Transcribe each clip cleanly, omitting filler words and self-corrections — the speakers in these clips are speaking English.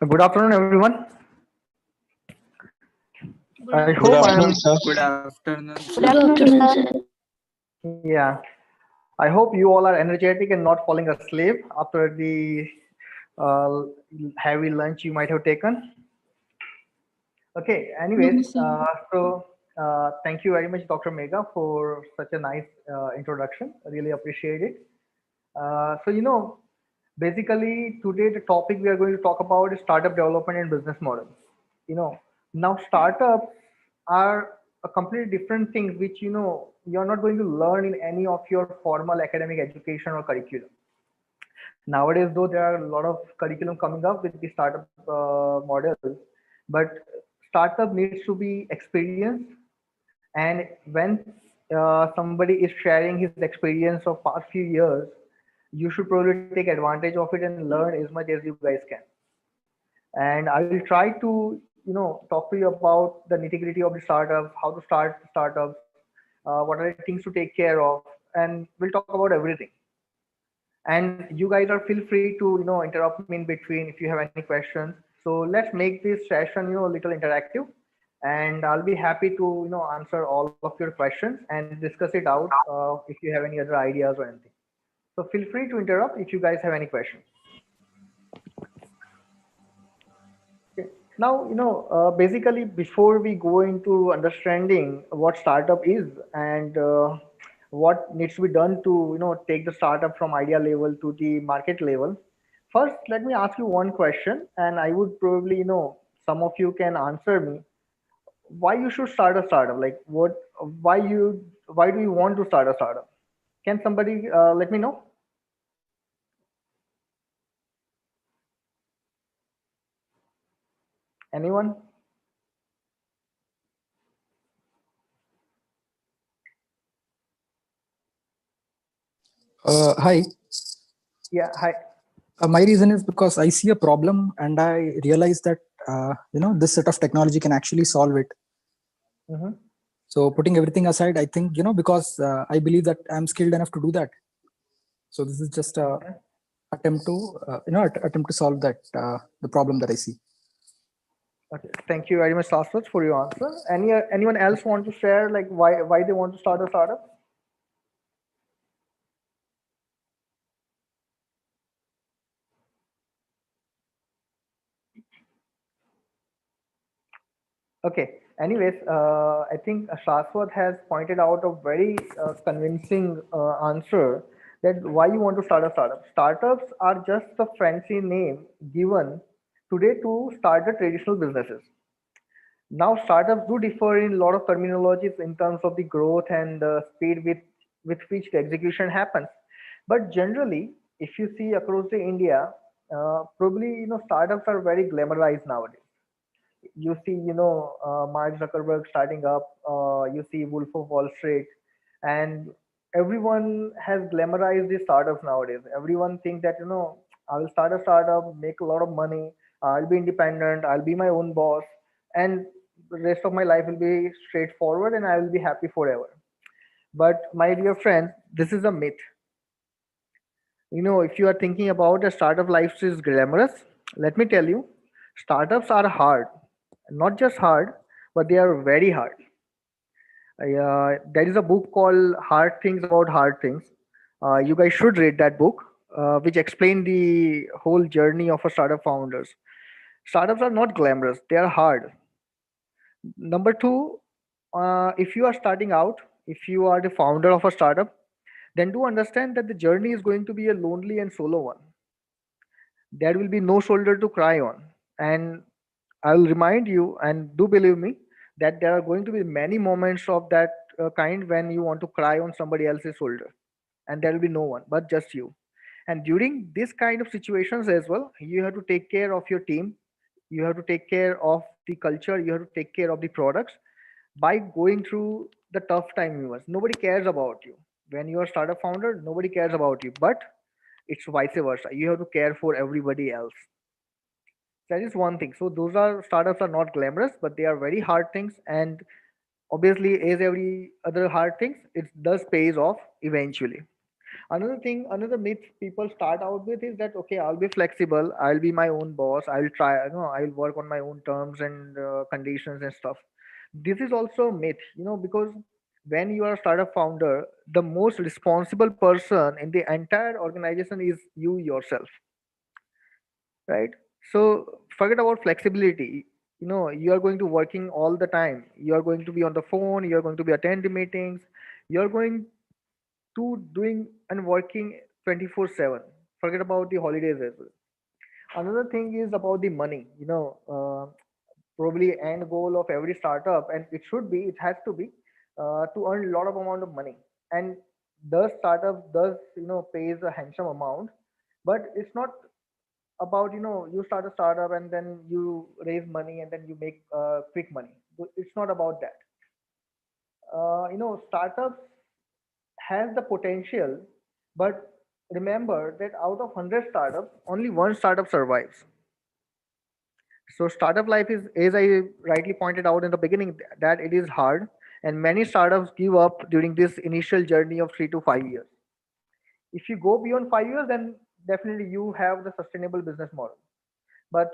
Good afternoon, everyone. Good I Good hope afternoon, I'm afternoon, sir. sir. Good afternoon, Good sir. Good afternoon, afternoon, sir. sir. yeah. I hope you all are energetic and not falling asleep after the uh, heavy lunch you might have taken. Okay. No, Anyways, sir. thank you very much, Dr. Mega, for such a nice introduction. I really appreciate it. Basically today the topic we are going to talk about is startup development and business models. You know, now startups are a completely different thing, which you're not going to learn in any of your formal academic education or curriculum. Nowadays, though, there are a lot of curriculum coming up with the startup models, but startup needs to be experienced. And when somebody is sharing his experience of past few years, you should probably take advantage of it and learn as much as you guys can. And I will try to talk to you about the nitty gritty of the startups, how to start startups, what are the things to take care of, and we'll talk about everything. And you guys are feel free to interrupt me in between if you have any questions. So let's make this session a little interactive, and I'll be happy to answer all of your questions and discuss it out if you have any other ideas or anything. So feel free to interrupt if you guys have any questions. Okay. Now, basically, before we go into understanding what startup is and what needs to be done to, take the startup from idea level to the market level, first, let me ask you one question, and I would probably, some of you can answer me. Why you should start a startup? Like, why do you want to start a startup? Can somebody let me know? Anyone? Hi. Yeah. Hi. My reason is because I see a problem and I realize that this set of technology can actually solve it. Mm-hmm. So putting everything aside, I think because I believe that I'm skilled enough to do that. So this is just a Okay. attempt to solve that the problem that I see. Okay, thank you very much, Saswat, for your answer. Anyone else want to share like why they want to start a startup? Okay. Anyways, I think Shaswat has pointed out a very convincing answer that why you want to start a startup. Startups are just a fancy name given today to start the traditional businesses. Now, startups do differ in a lot of terminologies in terms of the growth and the speed with which the execution happens. But generally, if you see across the India, probably startups are very glamorized nowadays. You see Mark Zuckerberg starting up, you see Wolf of Wall Street, and everyone has glamorized the startups nowadays. Everyone thinks that I will start a startup, make a lot of money, I'll be independent, I'll be my own boss, and the rest of my life will be straightforward and I will be happy forever. But my dear friends, this is a myth. If you are thinking about a startup life is glamorous, let me tell you, startups are hard. Not just hard, but they are very hard. There is a book called Hard Things About Hard Things. You guys should read that book, which explain the whole journey of a startup founders. Startups are not glamorous; they are hard. Number two, if you are starting out, if you are the founder of a startup, then do understand that the journey is going to be a lonely and solo one. There will be no shoulder to cry on. And I'll remind you, and do believe me, that there are going to be many moments of that kind when you want to cry on somebody else's shoulder, and there will be no one but just you. And during this kind of situations as well, you have to take care of your team, you have to take care of the culture, you have to take care of the products by going through the tough time years. Nobody cares about you. When you are startup founder, nobody cares about you. But it's vice versa. You have to care for everybody else. That is one thing. So those are startups are not glamorous, but they are very hard things. And obviously, as every other hard things, it does pays off eventually. Another myth people start out with is that okay, I'll be flexible, I'll be my own boss, I'll try, I'll work on my own terms and conditions and stuff. This is also a myth, because when you are a startup founder, the most responsible person in the entire organization is you yourself, right? So forget about flexibility. You are going to working all the time. You are going to be on the phone. You are going to be attending meetings. You are going to doing and working 24/7. Forget about the holidays as well. Another thing is about the money. Probably end goal of every startup, and it has to be to earn a lot of amount of money. And the startup does pays a handsome amount, but it's not about you start a startup and then you raise money and then you make quick money. It's not about that. Startups has the potential, but remember that out of 100 startups, only one startup survives. So startup life is, as I rightly pointed out in the beginning, that it is hard, and many startups give up during this initial journey of 3 to 5 years. If you go beyond 5 years, then definitely you have the sustainable business model. But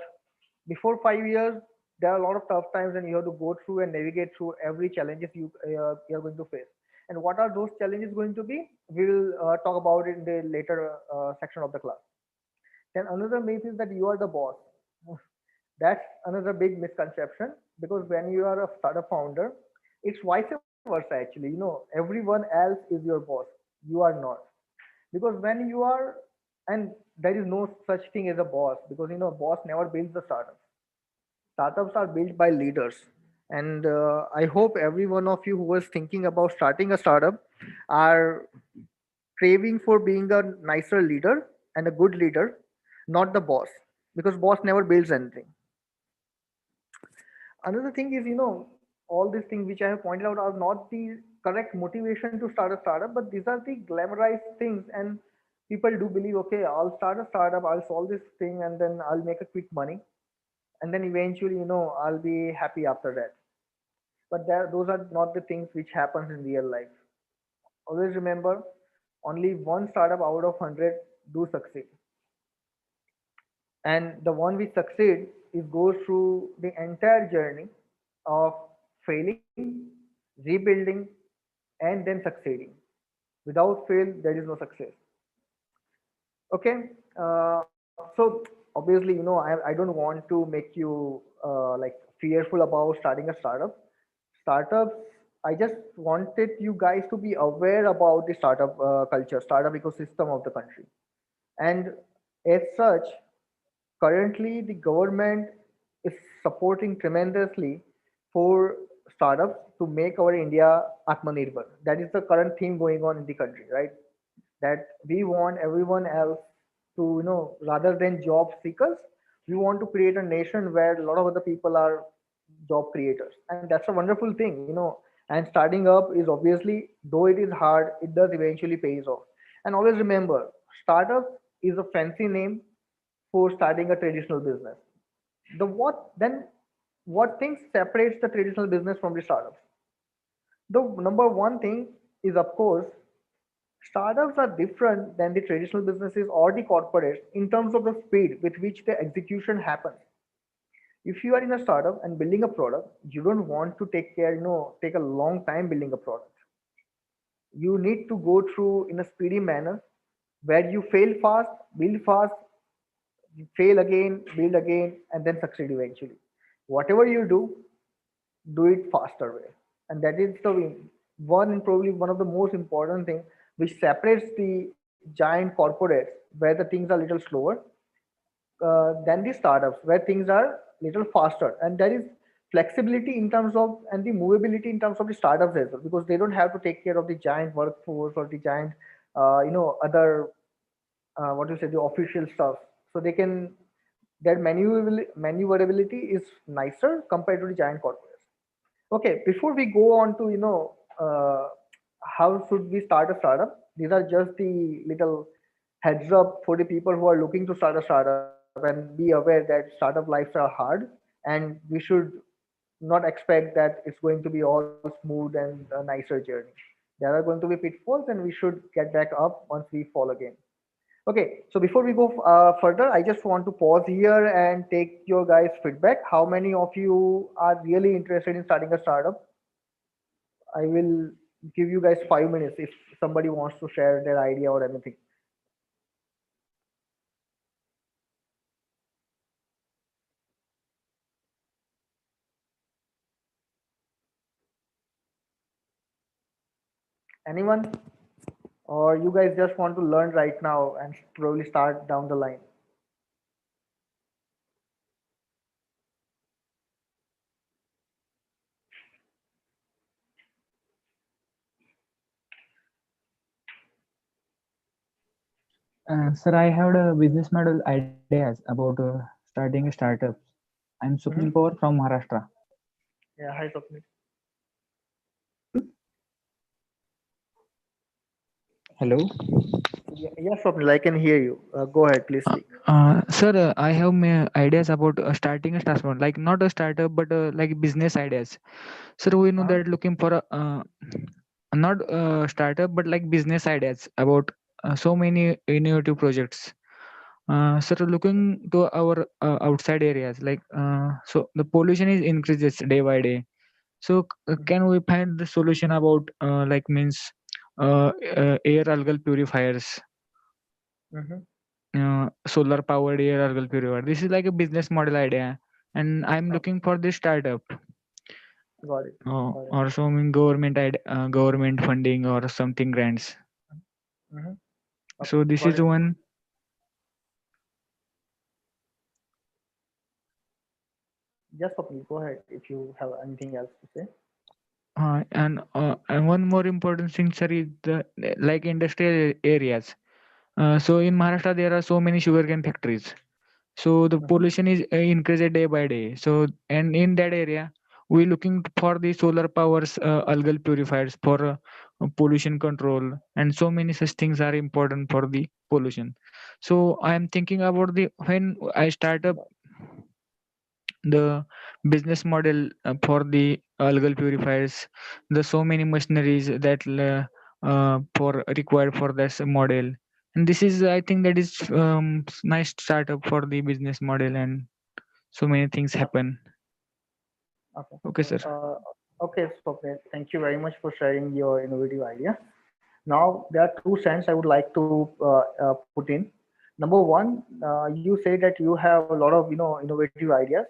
before 5 years, there are a lot of tough times, and you have to go through and navigate through every challenges you are going to face. And what are those challenges going to be? We will talk about it in the later section of the class. Then another myth is that you are the boss. That's another big misconception, because when you are a startup founder, it's vice versa actually. Everyone else is your boss. You are not. Because when you are, and there is no such thing as a boss, because boss never builds the startup. Startups are built by leaders. And I hope every one of you who is thinking about starting a startup are craving for being a nicer leader and a good leader, not the boss, because boss never builds anything. Another thing is, all these things which I have pointed out are not the correct motivation to start a startup, but these are the glamorized things. And people do believe, okay, I'll start a startup, I'll solve this thing, and then I'll make a quick money, and then eventually, I'll be happy after that. But those are not the things which happens in real life. Always remember, only one startup out of 100 do succeed, and the one which succeed is goes through the entire journey of failing, rebuilding, and then succeeding. Without fail, there is no success. Okay. So obviously, I don't want to make you like fearful about starting a startup. Startups, I just wanted you guys to be aware about the startup culture, startup ecosystem of the country. And as such, currently the government is supporting tremendously for startups to make our India Atmanirbhar. That is the current theme going on in the country, right? That we want everyone else to, rather than job seekers, we want to create a nation where a lot of other people are job creators. And that's a wonderful thing. And starting up is obviously, though it is hard, it does eventually pays off. And always remember, startup is a fancy name for starting a traditional business. What things separates the traditional business from the startups? The number one thing is, of course, startups are different than the traditional businesses or the corporates in terms of the speed with which the execution happens. If you are in a startup and building a product, you don't want to take a long time building a product. You need to go through in a speedy manner where you fail fast, build fast, fail again, build again, and then succeed eventually. Whatever you do it faster way. And that is the one and probably one of the most important thing which separates the giant corporates where the things are little slower than the startups where things are little faster. And there is flexibility in terms of and the movability in terms of the startups as well, because they don't have to take care of the giant workforce or the giant other what you say, the official stuff. So they can, their maneuverability is nicer compared to the giant corporates. Okay, before we go on to how should we start a startup, these are just the little heads up for the people who are looking to start a startup, and be aware that startup lives are hard, and we should not expect that it's going to be all smooth and a nicer journey. There are going to be pitfalls, and we should get back up once we fall again. Okay, so before we go further, I just want to pause here and take your guys' feedback. How many of you are really interested in starting a startup? I will give you guys 5 minutes if somebody wants to share their idea or anything. Anyone? Or you guys just want to learn right now and probably start down the line? Sir, I have a business model ideas about starting startups. I'm Supnil Hmm. Power from Maharashtra. Yeah, hi, Swapnil. Hello. Yeah, Swapnil, I can hear you. Go ahead, please speak. Sir, I have ideas about starting a startup, like not a startup, but like business ideas. Sir, we know Uh-huh. that looking for a not a startup, but like business ideas about so many innovative projects. Sir, looking to our outside areas, like so the pollution is increases day by day. So Hmm. can we find the solution about like means air algal purifiers, Hmm. solar powered air algal purifier? This is like a business model idea, and I'm Okay, looking for this startup got it. Got it. or some government funding or something grants. Hmm. Okay, So this got is it. one. Just Swapnil, go ahead if you have anything else to say. And one more important thing, sir, is the like industrial areas. So in Maharashtra, there are so many sugarcane factories. So the Hmm. pollution is increased day by day. So and in that area, we looking for the solar powers algal purifiers for pollution control, and so many such things are important for the pollution. So I am thinking about the when I start up the business model for the algal purifiers, the so many machineries that for required for this model, and this is I think that is nice startup for the business model, and so many things Okay. happen. Okay. Okay, sir. Okay, Swapnil, thank you very much for sharing your innovative idea. Now, there are two cents I would like to put in. Number one, you say that you have a lot of innovative ideas,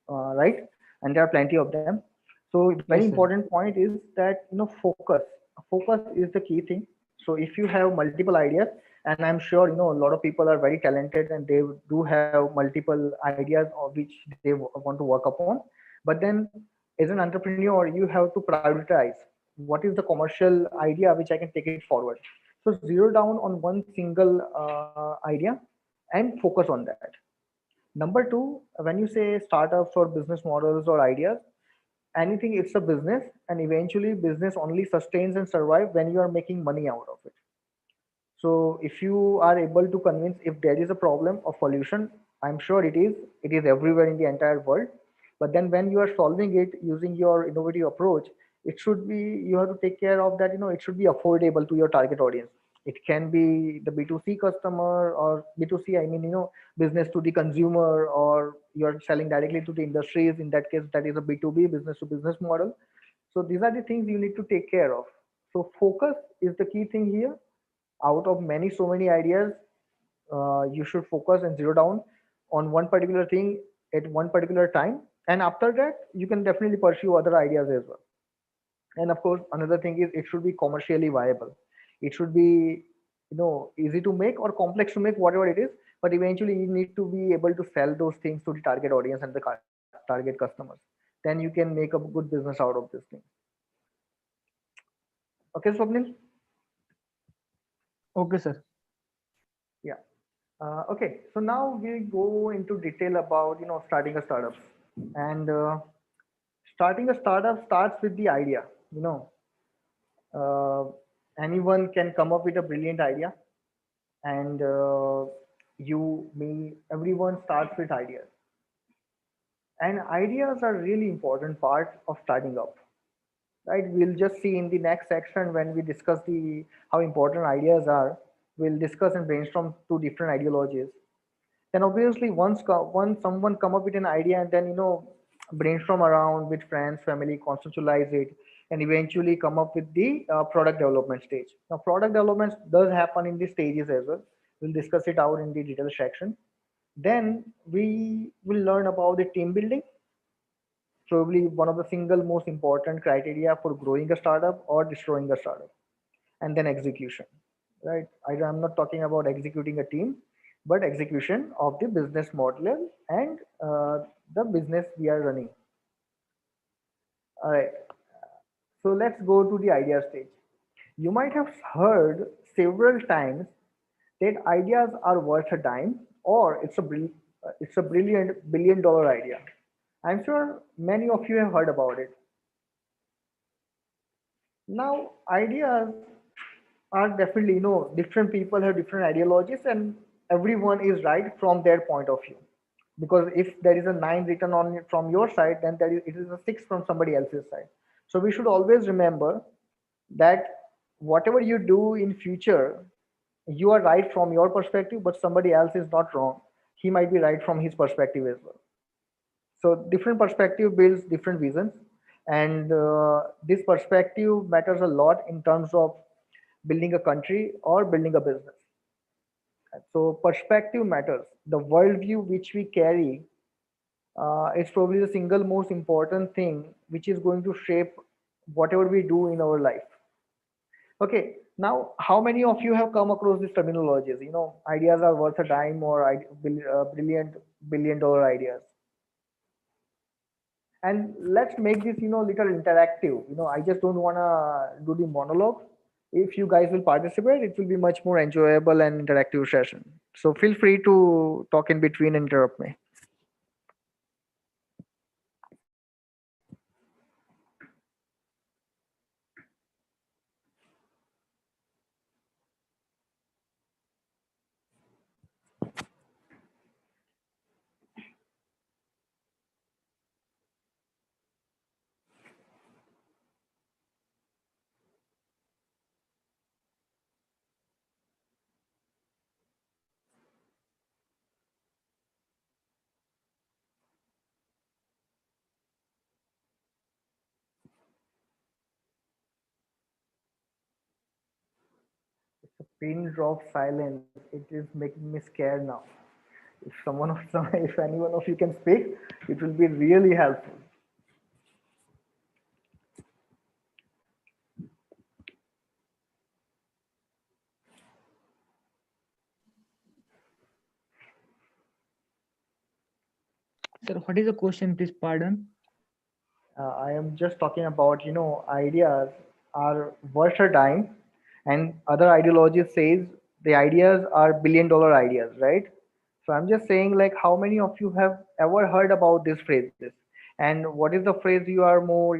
right? And there are plenty of them. So, very Yes, sir. important point is that focus. Focus is the key thing. So, if you have multiple ideas, and I'm sure a lot of people are very talented and they do have multiple ideas of which they want to work upon, but then as an entrepreneur, you have to prioritize what is the commercial idea which I can take it forward. So zero down on one single idea and focus on that. Number two, when you say startups or business models or ideas, anything it's a business, and eventually business only sustains and survive when you are making money out of it. So if you are able to convince if there is a problem of pollution, I'm sure it is everywhere in the entire world. But then when you are solving it using your innovative approach, it should be you have to take care of that, it should be affordable to your target audience. It can be the B2C customer or B2C, I mean, business to the consumer, or you're selling directly to the industries. In that case, that is a B2B, business to business model. So these are the things you need to take care of. So focus is the key thing here. Out of so many ideas, you should focus and zero down on one particular thing at one particular time, and after that you can definitely pursue other ideas as well. And of course, another thing is it should be commercially viable. It should be easy to make or complex to make, whatever it is, but eventually you need to be able to sell those things to the target audience and the target customers. Then you can make a good business out of this thing. Okay, Swapnil? Okay, sir. Yeah. Okay, so now we go into detail about starting a startup, and starting a startup starts with the idea. Uh, Anyone can come up with a brilliant idea, and you, me, everyone starts with ideas, and ideas are really important part of starting up. right? We'll just see in the next section when we discuss the how important ideas are. We'll discuss and brainstorm two different ideologies. Then obviously once someone come up with an idea and then brainstorm around with friends, family, conceptualize it, and eventually come up with the product development stage. Now product development does happen in the stages as well. We'll discuss it out in the detail section. Then we will learn about the team building, probably one of the single most important criteria for growing a startup or destroying a startup. And then execution, right? I'm not talking about executing a team, but execution of the business model and the business we are running. All right, so let's go to the idea stage. You might have heard several times that ideas are worth a dime, or it's a brilliant $1 billion idea. I'm sure many of you have heard about it. Now, ideas are definitely, different people have different ideologies, and everyone is right from their point of view. Because if there is a 9 written on it from your side, then it is a 6 from somebody else's side. So we should always remember that whatever you do in future, you are right from your perspective, but somebody else is not wrong. He might be right from his perspective as well. So different perspective builds different visions, and this perspective matters a lot in terms of building a country or building a business. So perspective matters. The worldview which we carry is probably the single most important thing which is going to shape whatever we do in our life. Okay, now how many of you have come across these terminologies? Ideas are worth a dime or brilliant $1 billion ideas. And let's make this little interactive. I just don't want to do the monologue. If you guys will participate, it will be much more enjoyable and interactive session. So feel free to talk in between and interrupt me. It's a pin drop silence. It is making me scared now. If if anyone of you can speak, it will be really helpful. Sir, what is the question? Please pardon. I am just talking about, ideas are worth a dime, and other ideologies says the ideas are $1 billion ideas, right? So I'm just saying, like, how many of you have ever heard about these phrases, and what is the phrase you are more,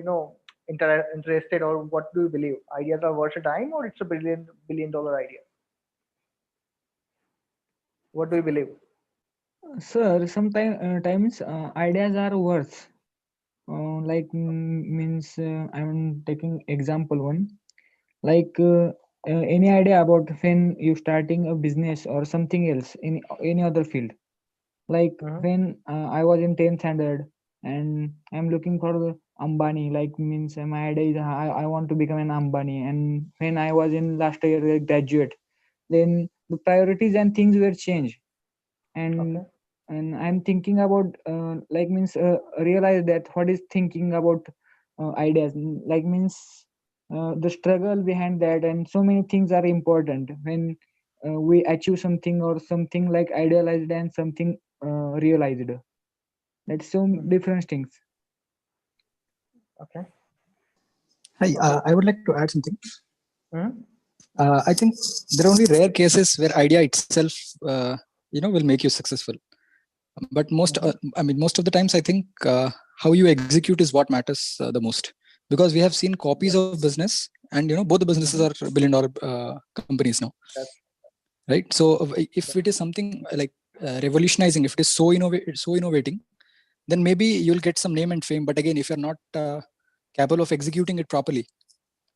interested, or what do you believe? Ideas are worth a dime, or it's a $1 billion idea? What do you believe? Sir, sometimes times ideas are worth. Means I'm taking example one. Like any idea about when you starting a business or something else in any other field. Like Mm-hmm. when I was in 10th standard and I'm looking for the Ambani, like means my idea is I want to become an Ambani. And when I was in last year graduate, then the priorities and things were changed. And Okay. I'm thinking about like means realize that what is thinking about ideas like means the struggle behind that, and so many things are important when we achieve something or something like idealized and something realized. That's so Mm-hmm. different things. Okay. Hi, Okay. I would like to add something. Mm-hmm. I think there are only rare cases where idea itself, will make you successful. But Mm-hmm. most of the times, I think how you execute is what matters the most. Because we have seen copies Yes. of business, and both the businesses Mm-hmm. are billion-dollar companies now, That's right? So if it is something like revolutionizing, if it is so innovating, then maybe you'll get some name and fame. But again, if you're not capable of executing it properly,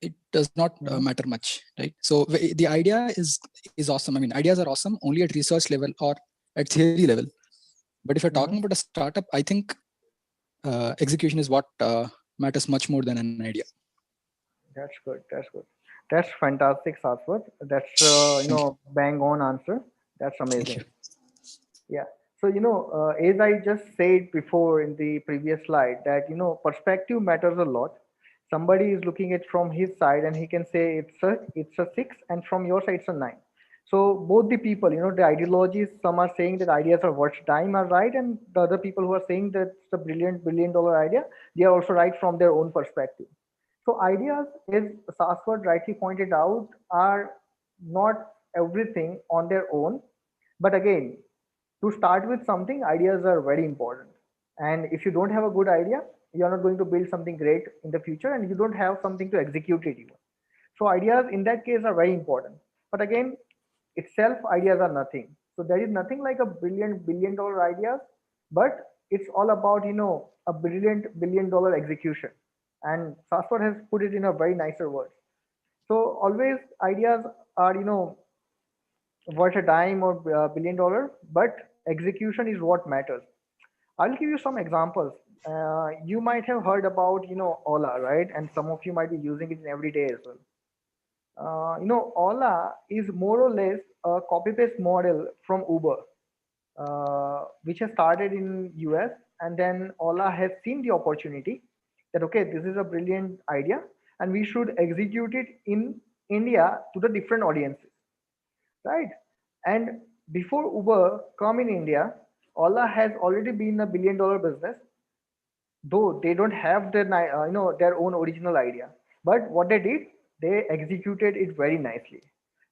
it does not matter much, right? So the idea is awesome. I mean, ideas are awesome only at research level or at theory level. But if you're talking about a startup, I think execution is what matters much more than an idea. That's good. That's good. That's fantastic, Saswat. That's Thank you. bang on answer. That's Thank amazing. you. Yeah. So as I just said before in the previous slide, that perspective matters a lot. Somebody is looking at from his side, and he can say it's a 6, and from your side it's a 9. So both the people, the ideologies, some are saying that ideas are worth time are right, and the other people who are saying that it's a brilliant $1 billion idea, they are also right from their own perspective. So ideas, as Saswat rightly pointed out, are not everything on their own. But again, to start with something, ideas are very important. And if you don't have a good idea, you're not going to build something great in the future, and you don't have something to execute it even. So ideas in that case are very important. But again, itself, ideas are nothing. So there is nothing like a brilliant $1 billion ideas, but it's all about a brilliant $1 billion execution. And Saswat has put it in a very nicer words. So always ideas are worth a dime or $1 billion, but execution is what matters. I'll give you some examples. You might have heard about Ola, right? And some of you might be using it in every day as well. Ola is more or less a copy paste model from Uber, which has started in US, and then Ola has seen the opportunity that okay, this is a brilliant idea, and we should execute it in India to the different audiences, right? And before Uber come in India, Ola has already been a $1 billion business, though they don't have their own original idea. But what they did, they executed it very nicely.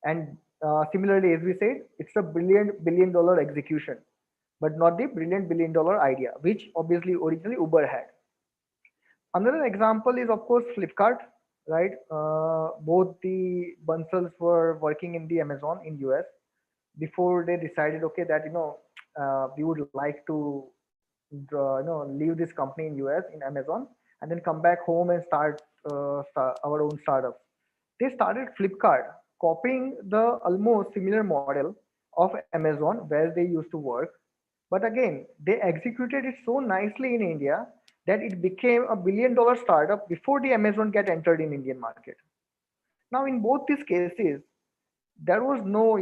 And similarly, as we said, it's a brilliant $1 billion execution, but not the brilliant $1 billion idea, which obviously originally Uber had. Another example is, of course, Flipkart, right? Both the Bansals were working in the Amazon in US before they decided, okay, that we would like to leave this company in US in Amazon, and then come back home and start our own startup. They started Flipkart, copying the almost similar model of Amazon where they used to work. But again, they executed it so nicely in India that it became a $1 billion startup before the Amazon get entered in Indian market. Now, in both these cases, there was no,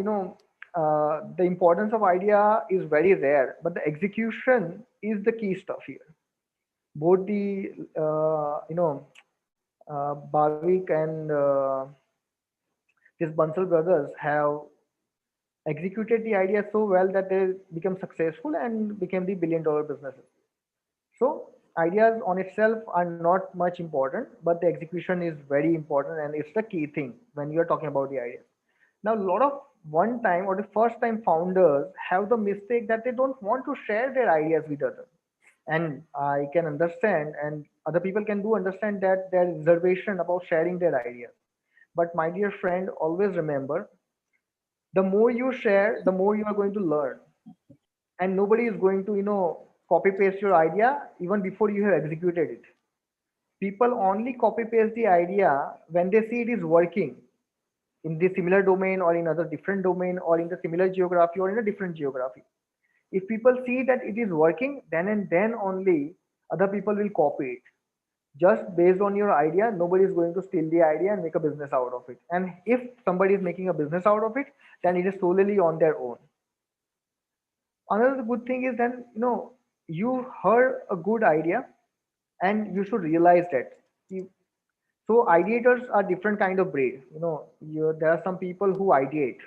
the importance of idea is very rare, but the execution is the key stuff here. Both the, Bhavik and these Bansal brothers have executed the idea so well that they become successful and became the $1 billion businesses. So ideas on itself are not much important, but the execution is very important, and it's the key thing when you're talking about the ideas. Now, a lot of one time or the first time founders have the mistake that they don't want to share their ideas with others. And I can understand, and other people can do understand that there is reservation about sharing their ideas. But my dear friend, always remember, the more you share, the more you are going to learn. And nobody is going to, copy paste your idea even before you have executed it. People only copy paste the idea when they see it is working in the similar domain or in other different domain or in the similar geography or in a different geography. If people see that it is working, then and then only other people will copy it. Just based on your idea, nobody is going to steal the idea and make a business out of it. And if somebody is making a business out of it, then it is solely on their own. Another good thing is then, you heard a good idea and you should realize that. So ideators are different kind of breed. There are some people who ideate,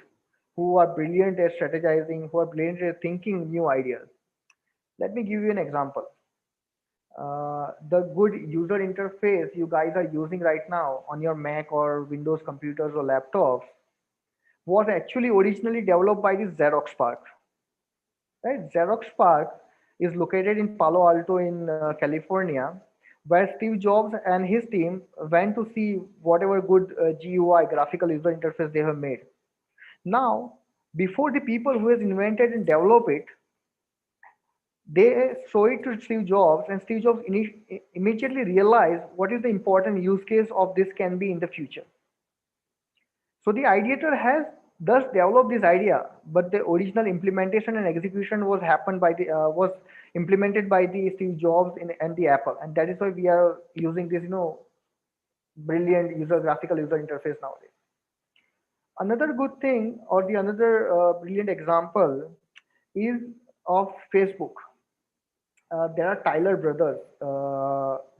who are brilliant at strategizing, who are brilliant at thinking new ideas. Let me give you an example. The good user interface you guys are using right now on your Mac or Windows computers or laptops was actually originally developed by this Xerox PARC. Right? Xerox PARC is located in Palo Alto in California, where Steve Jobs and his team went to see whatever good GUI, graphical user interface they have made. Now, before the people who has invented and developed it, They show it to Steve Jobs, and Steve Jobs immediately realized what is the important use case of this can be in the future. So the ideator has thus developed this idea, but the original implementation and execution was implemented by the Steve Jobs and the Apple, and that is why we are using this brilliant graphical user interface nowadays. Another good thing, or the another brilliant example, is of Facebook. There are Tyler brothers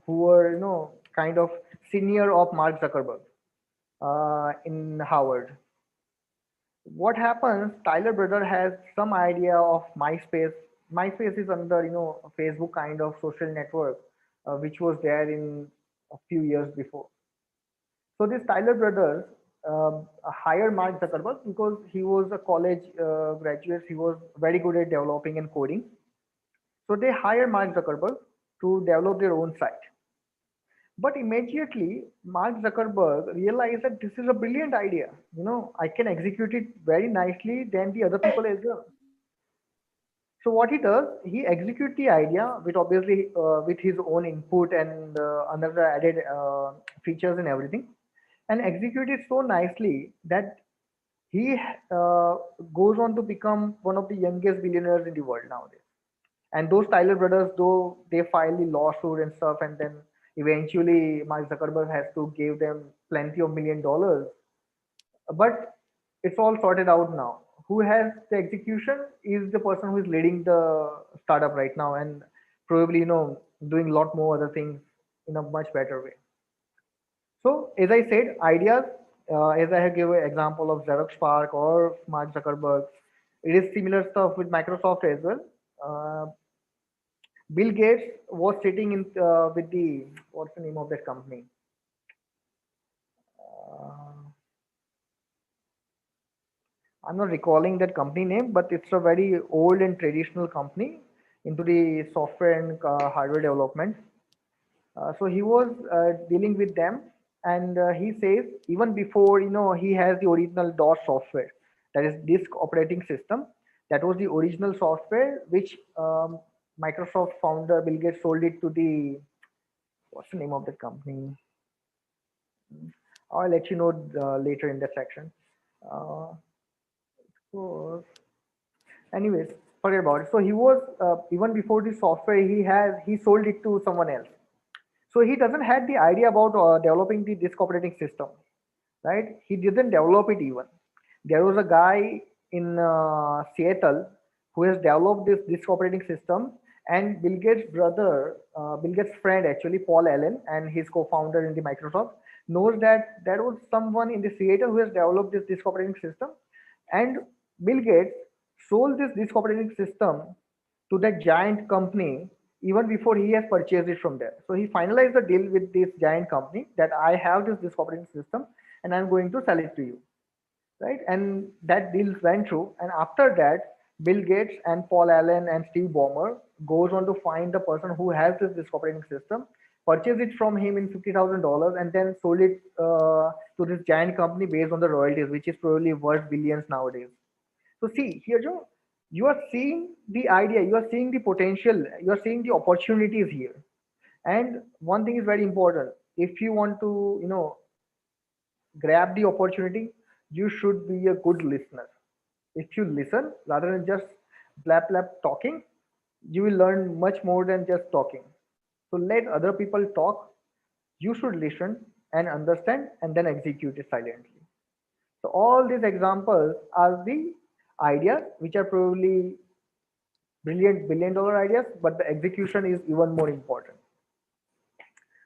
who were kind of senior of Mark Zuckerberg in Harvard. What happens? Tyler brother has some idea of MySpace. MySpace is under Facebook kind of social network, which was there in a few years before. So this Tyler brothers hired Mark Zuckerberg because he was a college graduate. He was very good at developing and coding. So they hired Mark Zuckerberg to develop their own site. But immediately, Mark Zuckerberg realized that this is a brilliant idea. I can execute it very nicely than the other people as well. So what he does, he executes the idea with obviously with his own input and another added features and everything, and execute it so nicely that he goes on to become one of the youngest billionaires in the world nowadays. And those Tyler brothers, though they filed the lawsuit and stuff, and then eventually Mark Zuckerberg has to give them plenty of $1 million, but it's all sorted out now. Who has the execution is the person who is leading the startup right now, and probably doing a lot more other things in a much better way. So as I said, ideas, as I have given an example of Xerox Park or Mark Zuckerberg, it is similar stuff with Microsoft as well. Uh, Bill Gates was sitting in with the what's the name of that company? Uh, I'm not recalling that company name, but it's a very old and traditional company into the software and hardware development. So he was dealing with them, and he says even before he has the original DOS software, that is disk operating system. That was the original software which Microsoft founder Bill Gates sold it to the what's the name of that company? I'll let you know later in the section. Uh, so anyways, forget about it. So he was even before the software he sold it to someone else. So he doesn't had the idea about developing the disk operating system, right? He didn't develop it even. There was a guy in Seattle who has developed this disk operating system, and Bill Gates' brother, Bill Gates' friend actually, Paul Allen, and his co-founder in the Microsoft, knows that there was someone in the Seattle who has developed this disk operating system, and Bill Gates sold this disk operating system to that giant company even before he has purchased it from there. So he finalized the deal with this giant company that I have this disk operating system and I'm going to sell it to you, right? And that deal went through. And after that, Bill Gates and Paul Allen and Steve Ballmer goes on to find the person who has this disk operating system, purchase it from him in $50,000, and then sold it to this giant company based on the royalties, which is probably worth billions nowadays. So see here, Joe, you are seeing the idea, you are seeing the potential, you are seeing the opportunities here. And one thing is very important. If you want to, grab the opportunity, you should be a good listener. If you listen rather than just blab blab talking, you will learn much more than just talking. So let other people talk. You should listen and understand and then execute it silently. So all these examples are the ideas which are probably brilliant $1 billion ideas, but the execution is even more important,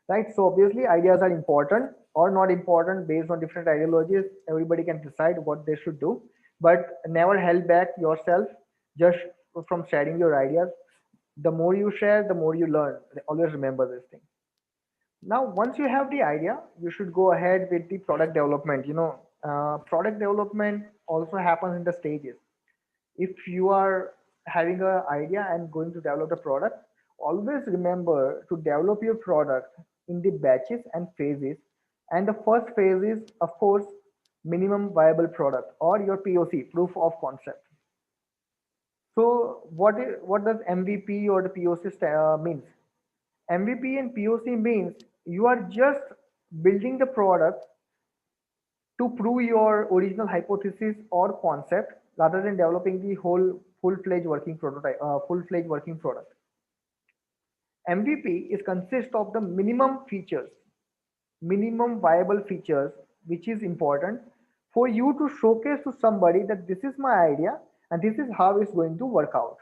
right? So obviously ideas are important or not important based on different ideologies. Everybody can decide what they should do, but never held back yourself just from sharing your ideas. The more you share, the more you learn. Always remember this thing. Now, once you have the idea, you should go ahead with the product development. Product development also happens in the stages. If you are having an idea and going to develop the product, always remember to develop your product in the batches and phases. And the first phase is, of course, minimum viable product or your POC, proof of concept. So what does MVP or the POC means? MVP and POC means you are just building the product to prove your original hypothesis or concept rather than developing the whole full-fledged working prototype, full-fledged working product. MVP is consist of the minimum features, minimum viable features, which is important for you to showcase to somebody that this is my idea and this is how it's going to work out.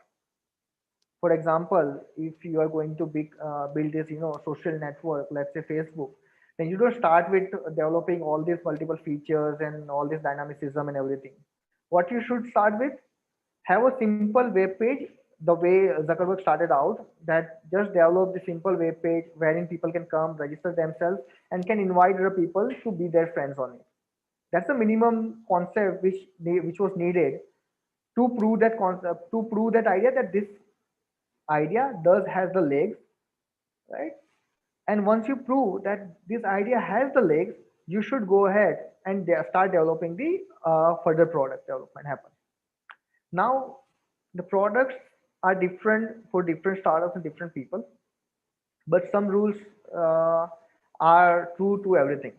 For example, if you are going to build this, social network, let's say Facebook, then you don't start with developing all these multiple features and all this dynamicism and everything. What you should start with, have a simple web page, the way Zuckerberg started out, that just develop the simple web page wherein people can come, register themselves, and can invite other people to be their friends on it. That's the minimum concept which was needed to prove that concept, to prove that idea that this idea does has the legs, right? And once you prove that this idea has the legs, you should go ahead and start developing the further product development happen. Now, the products are different for different startups and different people, but some rules uh, are true to everything.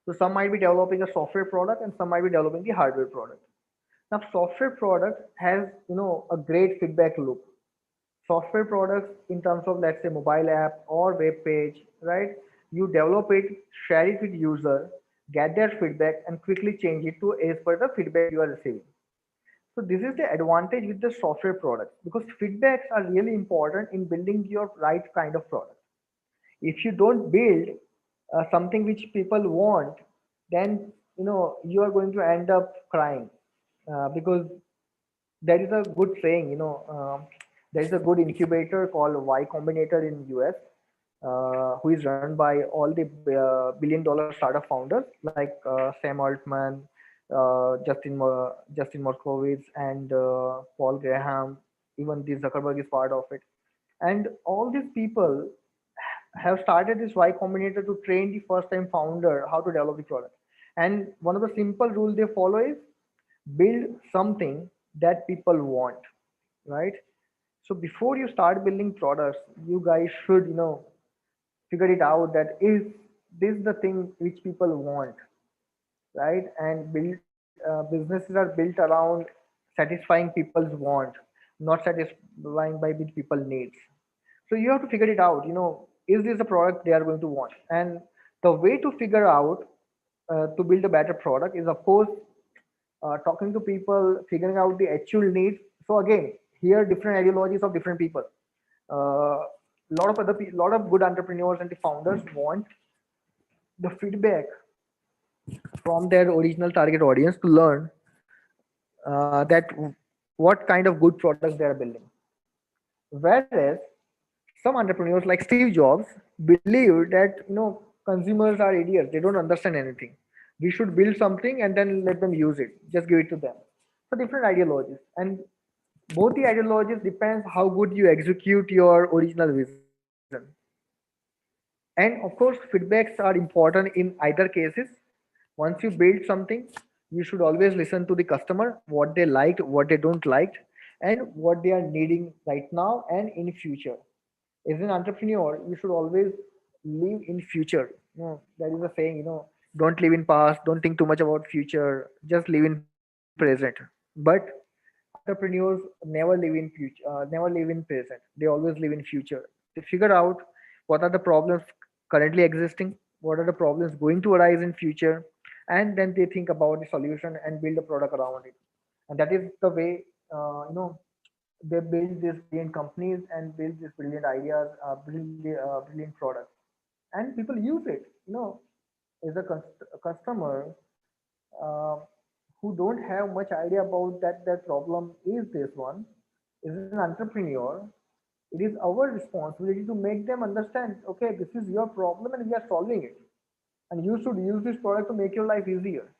So some might be developing a software product and some might be developing the hardware product. Now, software product has a great feedback loop. Software products in terms of, let's say, mobile app or web page, right? You develop it, share it with user, get their feedback, and quickly change it to as per the feedback you are receiving. So this is the advantage with the software product because feedbacks are really important in building your right kind of product. If you don't build something which people want, then you are going to end up crying because there is a good saying, there is a good incubator called Y Combinator in US, who is run by all the billion-dollar startup founders like Sam Altman, Justin Markowitz, and Paul Graham. Even the Zuckerberg is part of it, and all these people have started this Y Combinator to train the first-time founder how to develop the product. And one of the simple rules they follow is build something that people want, right? So before you start building products, you guys should figure it out that is this the thing which people want, right? And businesses are built around satisfying people's want, not satisfying by which people needs. So you have to figure it out, is this a product they are going to want? And the way to figure out to build a better product is, of course, talking to people, figuring out the actual needs. So again, here different ideologies of different people. Lot of good entrepreneurs and the founders want the feedback from their original target audience to learn that what kind of good products they are building. Whereas some entrepreneurs like Steve Jobs believe that consumers are idiots, they don't understand anything. We should build something and then let them use it, just give it to them. So different ideologies, and both the ideologies depends how good you execute your original vision. And of course, feedbacks are important in either cases. Once you build something, you should always listen to the customer, what they liked, what they don't like, and what they are needing right now and in future. As an entrepreneur, you should always live in future. There is a saying, don't live in past, don't think too much about future, just live in present. But entrepreneurs never live in future, never live in present. They always live in future. They figure out what are the problems currently existing, what are the problems going to arise in future, and then they think about the solution and build a product around it. And that is the way they build these brilliant companies and build these brilliant ideas, brilliant products, and people use it. As a customer uh, who don't have much idea about that their problem is this one, is an entrepreneur, it is our responsibility to make them understand, okay, this is your problem and we are solving it, and you should use this product to make your life easier.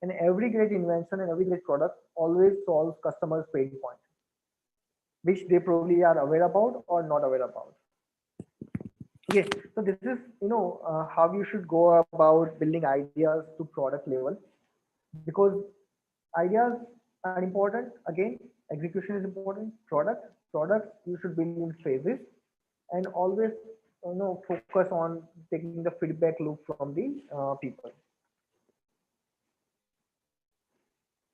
And every great invention and every great product always solves customers pain point, which they probably are aware about or not aware about. Okay, so this is how you should go about building ideas to product level, because ideas And important again, execution is important. Products you should build in phases, and always focus on taking the feedback loop from the people.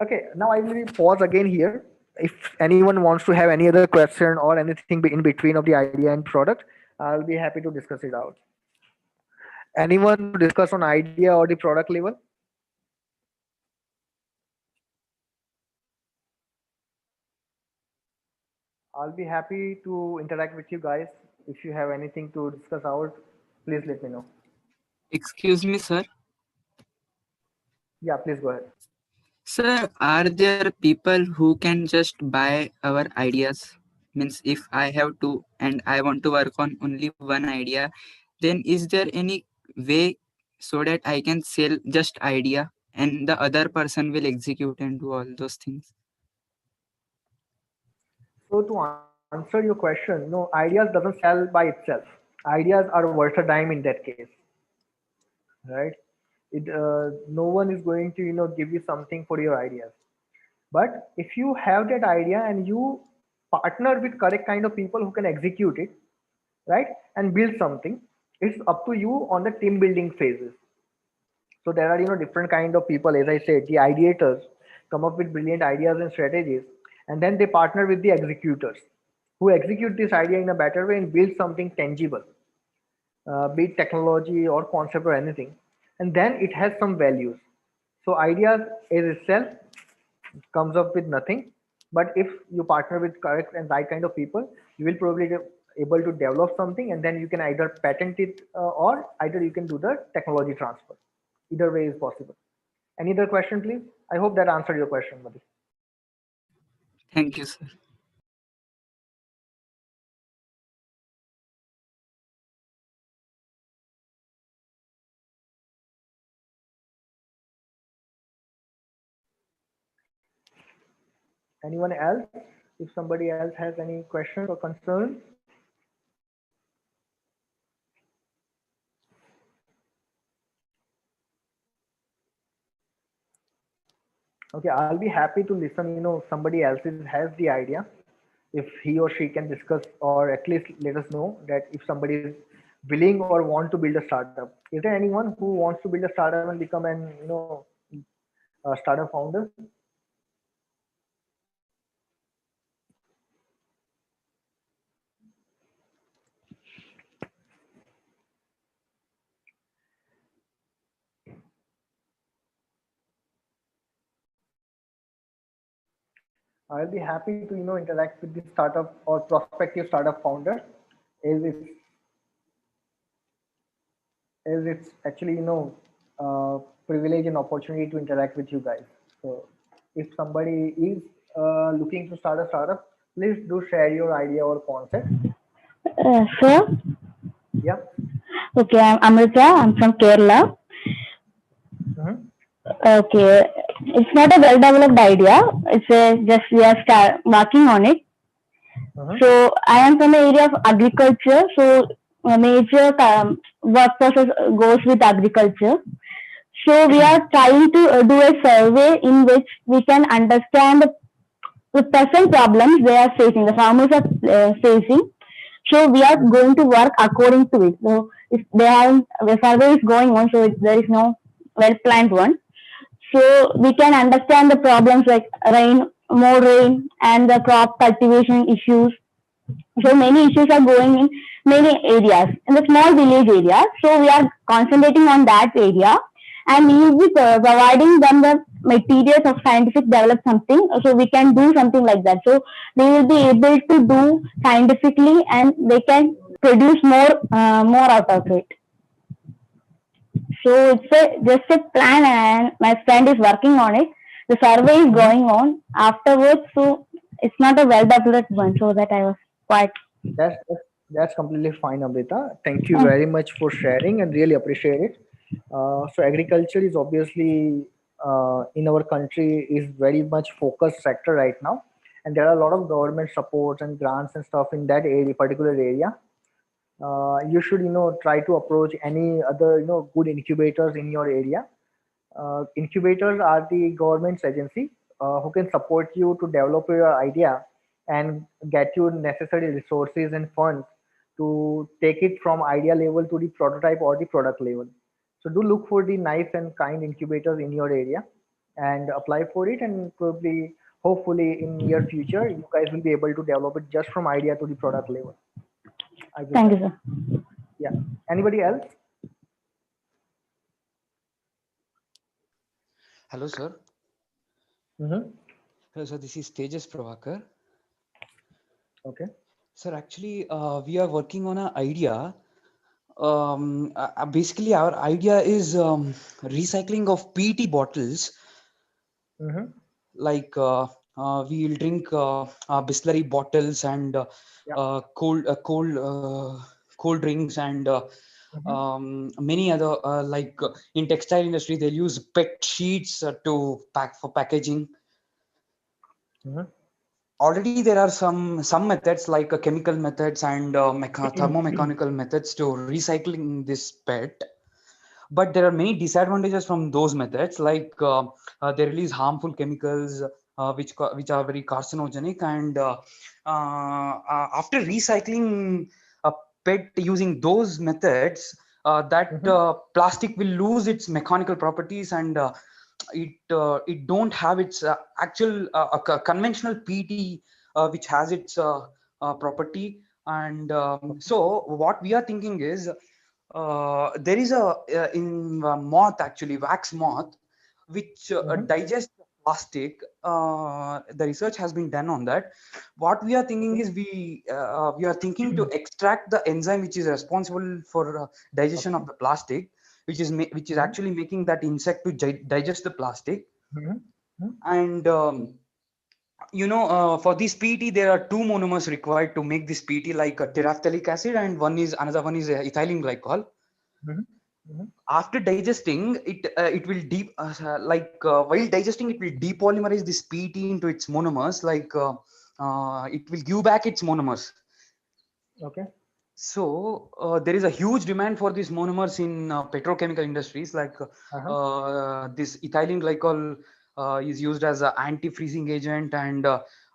Okay, now I will pause again here. If anyone wants to have any other question or anything in between of the idea and product, I'll be happy to discuss it out. Anyone to discuss on idea or the product level? I'll be happy to interact with you guys. If you have anything to discuss out, please let me know. Excuse me, sir. Yeah, please go ahead. Sir, are there people who can just buy our ideas? Means if I have two and I want to work on only one idea, then is there any way so that I can sell just idea and the other person will execute and do all those things? So to answer your question, ideas doesn't sell by itself. Ideas are worth a dime in that case, right? No one is going to give you something for your ideas. But if you have that idea and you partner with correct kind of people who can execute it, right, and build something, it's up to you on the team building phases. So there are different kind of people, as I said, the ideators come up with brilliant ideas and strategies, and then they partner with the executors who execute this idea in a better way and build something tangible, be it technology or concept or anything, and then it has some values. So ideas is itself comes up with nothing, but if you partner with correct and right kind of people, you will probably get able to develop something, and then you can either patent it or either you can do the technology transfer. Either way is possible. Any other question, please? I hope that answered your question, Madhu. Thank you, sir. Anyone else? If somebody else has any questions or concerns? Okay, I'll be happy to listen. Somebody else has the idea. If he or she can discuss or at least let us know that if somebody is willing or want to build a startup. Is there anyone who wants to build a startup and become an a startup founder? I'll be happy to interact with the startup or prospective startup founder, as it's actually privilege and opportunity to interact with you guys. So if somebody is looking to start a startup, please do share your idea or concept. Sir, Yeah. okay, I'm Amrita. I'm from Kerala. Mhm. Okay, it's not a well-developed idea. It's just we are working on it. Mhm. So I am from the area of agriculture. So a major work process goes with agriculture. So we are trying to do a survey in which we can understand the present problems they are facing, the farmers are facing. So we are Mhm. going to work according to it. So if they have the survey is going on, so there is no well planned one. So we can understand the problems like rain, more rain, and the crop cultivation issues. So many issues are going in many areas in the small village area. So we are concentrating on that area, and we will be providing them the materials of scientific develop something. So we can do something like that. So they will be able to do scientifically, and they can produce more out of it. So it's just a plan, and my friend is working on it. The survey is Mhm. going on afterwards, so it's not a well developed one. So that I was quite. That's completely fine, Amrita. Thank you very much for sharing and really appreciate it. So agriculture is obviously in our country is very much focused sector right now, and there are a lot of government supports and grants and stuff in that area, particular area. You should try to approach any other good incubators in your area. Incubators are the government's agency who can support you to develop your idea and get you necessary resources and funds to take it from idea level to the prototype or the product level. So do look for the nice and kind incubators in your area and apply for it, and probably hopefully in near future you guys will be able to develop it just from idea to the product level. I will Thank you, guess. sir. Yeah. Anybody else? Hello, sir. Mm-hmm. Hello, sir. This is Tejas Pravakar. Okay. Sir, actually, we are working on an idea. Basically, our idea is recycling of PET bottles. Mm-hmm. Like we'll drink Bisleri bottles and Yeah. cold drinks and Mm-hmm. many other in textile industry they'll use PET sheets to pack for packaging. Mm-hmm. Already there are some methods like chemical methods and thermomechanical methods to recycling this PET, but there are many disadvantages from those methods, like they release harmful chemicals which are very carcinogenic, and after recycling PET using those methods, that Mm-hmm. plastic will lose its mechanical properties, and it don't have its actual conventional PET which has its property. And so what we are thinking is there is a in moth, actually wax moth, which Mm-hmm. digests plastic. The research has been done on that. What we are thinking Okay. is we are thinking to extract the enzyme which is responsible for digestion Okay. of the plastic, which is Mm-hmm. actually making that insect to digest the plastic. Mm-hmm. And for this PET, there are two monomers required to make this PET, like terephthalic acid, and another one is ethylene glycol. Mm-hmm. Mm-hmm. After digesting it, it will while digesting it will depolymerize this PET into its monomers, it will give back its monomers. Okay. So there is a huge demand for these monomers in petrochemical industries, like Uh-huh. this ethylene glycol is used as an anti-freezing agent, and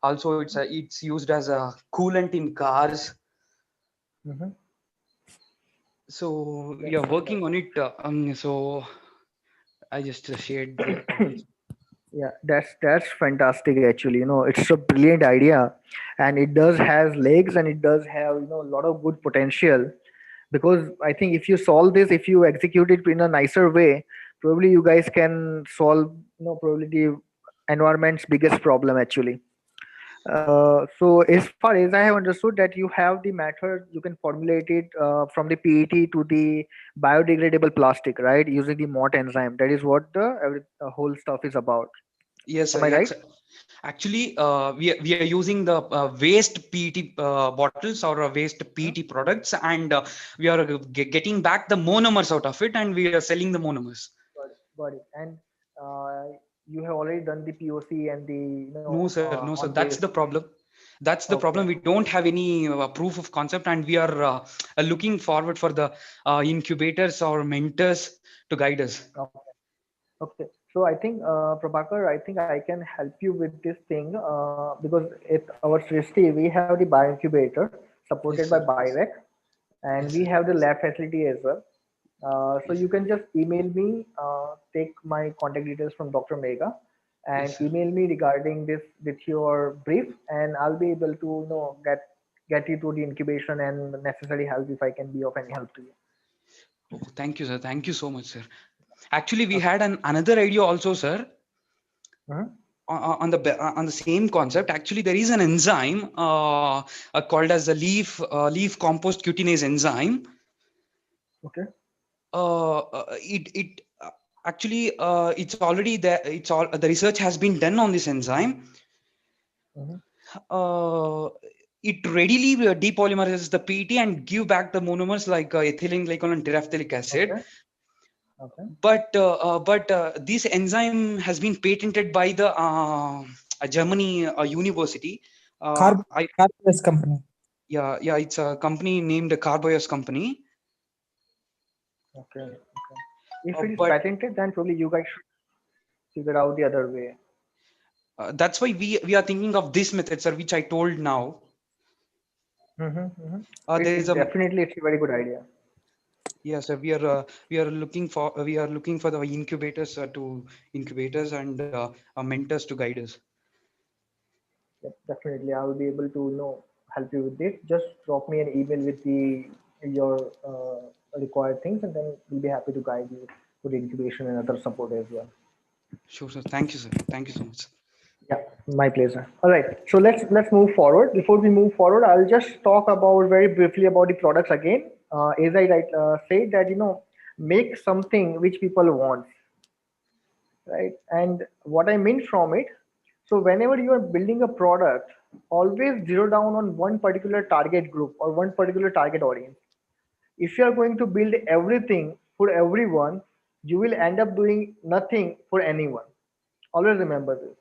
also it's used as a coolant in cars. Mm-hmm. So we That's are working on fantastic. it. So I just shared this. Yeah, that's fantastic actually. It's a brilliant idea, and it does has legs, and it does have a lot of good potential. Because I think if you solve this, if you execute it in a nicer way, probably you guys can solve probably the environment's biggest problem actually. So as far as I have understood that you have the method, you can formulate it from the PET to the biodegradable plastic, right? Using the MOT enzyme. That is what the whole stuff is about. Yes, Am I right? actually, we are using the waste PET bottles or waste Hmm? PET products, and we are getting back the monomers out of it, and we are selling the monomers. Got it. Got it. And you have already done the POC and the No, sir, no, sir. on That's base. the problem. That's the Okay. problem. We don't have any proof of concept, and we are looking forward for the incubators or mentors to guide us. Okay. Okay. So I think Prabhakar, I think I can help you with this thing because at our SRISTI we have the bioincubator supported Yes, by sir. BioRec, and Yes, we sir. have the lab facility as well. So Yes, you sir. can just email me, take my contact details from Dr. Mega, and Yes, sir. email me regarding this with your brief, and I'll be able to get you to the incubation and necessary help if I can be of any help to you. Oh, thank you, sir. Thank you so much, sir. Actually, we Okay. had another idea also, sir. Mhm. On the same concept, actually there is an enzyme called as the leaf compost cutinase enzyme. Okay. It actually it's already there. It's all the research has been done on this enzyme. Mhm. uh, it readily depolymerizes the PET and give back the monomers like ethylene glycol and terephthalic acid. Okay. Okay. But this enzyme has been patented by the Germany university. Carb I Carb-based company. Yeah, it's a company named Carboyos company. Okay. If it is But patented, then probably you guys should figure out the other way. That's why we are thinking of this method, sir, which I told now. There is a Definitely, it's a very good idea. Yes, sir. We are looking for the incubators to incubators and mentors to guide us. Yep, definitely, I will be able to help you with this. Just drop me an email with the your required things, and then we'll be happy to guide you to the incubation and other support as well. Sure, sir. Thank you, sir. Thank you so much. Yeah, my pleasure. All right, so let's move forward. Before we move forward, I'll just talk about very briefly about the products again. As I said that make something which people want, right? And what I mean from it, so whenever you are building a product, always zero down on one particular target group or one particular target audience. If you are going to build everything for everyone, you will end up doing nothing for anyone. Always remember this.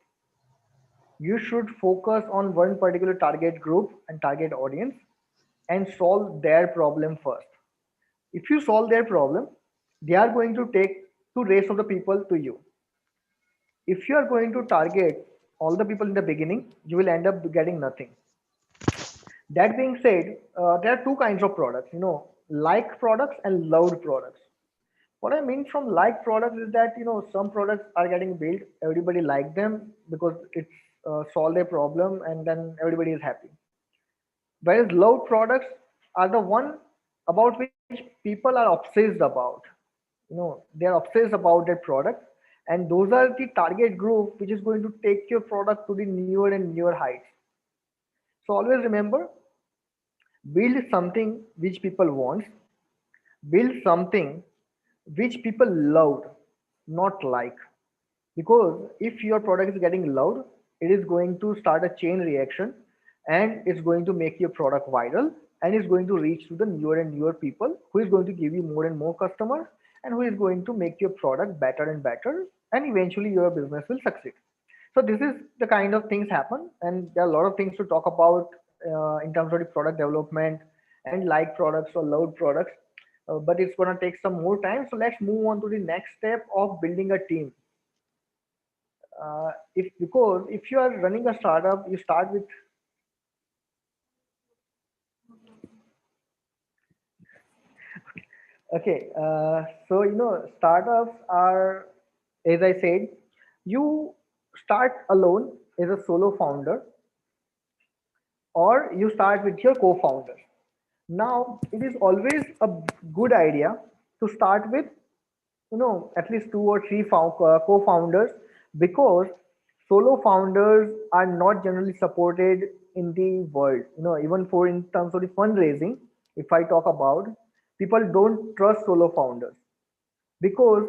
You should focus on one particular target group and target audience and solve their problem first. If you solve their problem, they are going to take to rest of the people to you. If you are going to target all the people in the beginning, you will end up getting nothing. That being said, there are two kinds of products, like products and loved products. What I mean from like products is that some products are getting built, everybody like them because it's solve their problem, and then everybody is happy. Whereas loved products are the one about which people are obsessed about. They are obsessed about that product, and those are the target group which is going to take your product to the newer and newer heights. So always remember, build something which people want, build something which people loved, not like. Because if your product is getting loved, it is going to start a chain reaction, and it's going to make your product viral, and it's going to reach to the newer and newer people, who is going to give you more and more customers, and who is going to make your product better and better, and eventually your business will succeed. So this is the kind of things happen, and there are a lot of things to talk about in terms of the product development and like products or loved products. But it's going to take some more time. So let's move on to the next step of building a team. If because if you are running a startup, you start with okay. So startups are, as I said, you start alone as a solo founder, or you start with your co-founder. Now, it is always a good idea to start with at least two or three co-founders, because solo founders are not generally supported in the world. Even for in terms of the fundraising, if I talk about, people don't trust solo founders, because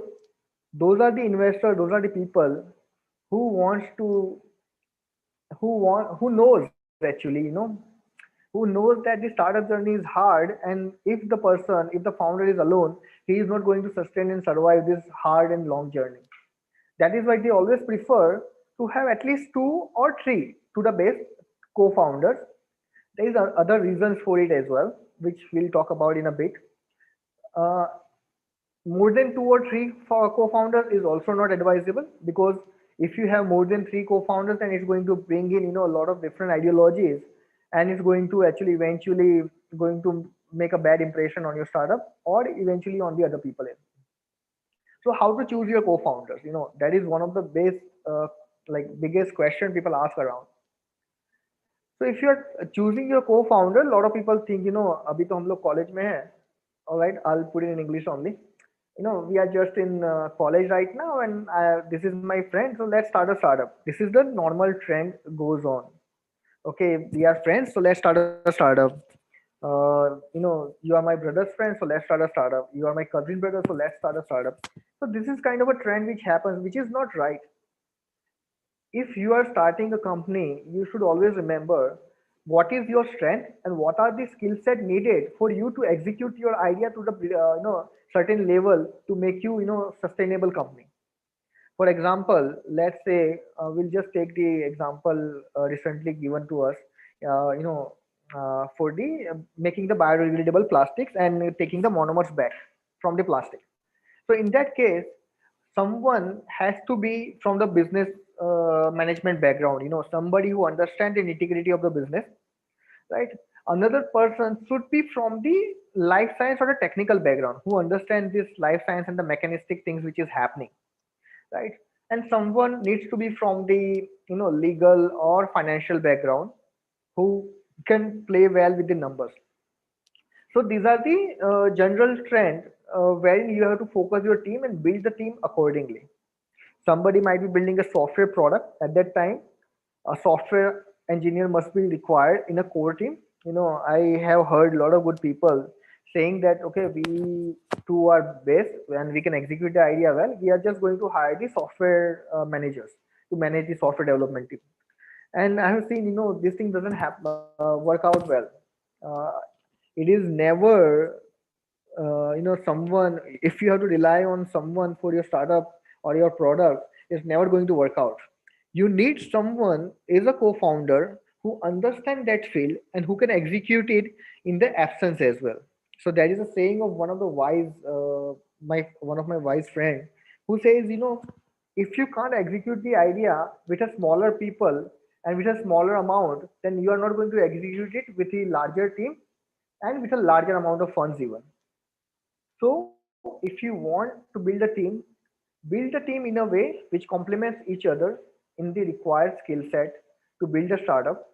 those are the investors, those are the people who wants to who knows actually, who knows that the startup journey is hard, and if the founder is alone, he is not going to sustain and survive this hard and long journey. That is why they always prefer to have at least two or three to the best co-founders. There is other reasons for it as well, which we'll talk about in a bit. uh, More than two or three co-founders is also not advisable, because if you have more than three co-founders, then it's going to bring in a lot of different ideologies, and it's going to actually eventually going to make a bad impression on your startup, or eventually on the other people. So how to choose your co-founders? That is one of the base like biggest question people ask around. So if you're choosing your co-founder, a lot of people think, abhi to hum log college mein hai. All right, I'll put it in English only. We are just in college right now, and this is my friend, so let's start a startup. This is the normal trend goes on. Okay, we are friends, so let's start a startup. You are my brother's friend, so let's start a startup. You are my cousin brother, so let's start a startup. So this is kind of a trend which happens, which is not right. If you are starting a company, you should always remember what is your strength and what are the skill set needed for you to execute your idea to the certain level to make you sustainable company. For example, let's say we'll just take the example recently given to us, for the making the biodegradable plastics and taking the monomers back from the plastic. So in that case, someone has to be from the business management background, somebody who understands the nitty-gritty of the business, right? Another person should be from the life science or the technical background who understands this life science and the mechanistic things which is happening, right? And someone needs to be from the legal or financial background who can play well with the numbers. So these are the general trend wherein you have to focus your team and build the team accordingly. Somebody might be building a software product at that time. A software engineer must be required in a core team. I have heard a lot of good people saying that, okay, we do our best and we can execute the idea well. We are just going to hire the software managers to manage the software development team. And I have seen, this thing doesn't work out well. Uh, it is never someone, if you have to rely on someone for your startup or your product, it's never going to work out. You need someone is a co-founder who understands that field and who can execute it in the absence as well. So that is a saying of one of the wise my one of my wise friend, who says, if you can't execute the idea with a smaller people and with a smaller amount, then you are not going to execute it with a larger team and with a larger amount of funds even. So if you want to build a team in a way which complements each other in the required skill set to build a startup.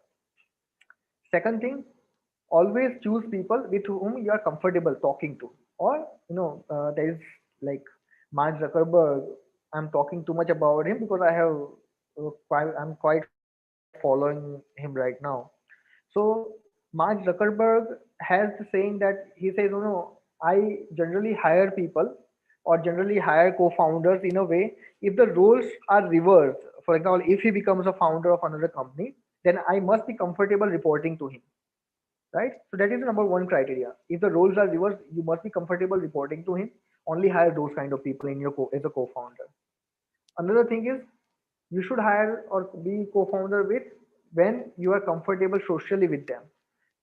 Second thing, always choose people with whom you are comfortable talking to. Or, there is like Mark Zuckerberg. I'm talking too much about him because I'm quite following him right now. So Mark Zuckerberg has the saying that he says, I generally hire people or generally hire co-founders in a way, if the roles are reversed, for example, if he becomes a founder of another company, then I must be comfortable reporting to him, right? So that is the number one criteria. If the roles are reversed, you must be comfortable reporting to him. Only hire those kind of people in as a co-founder. Another thing is, you should hire or be co-founder with when you are comfortable socially with them.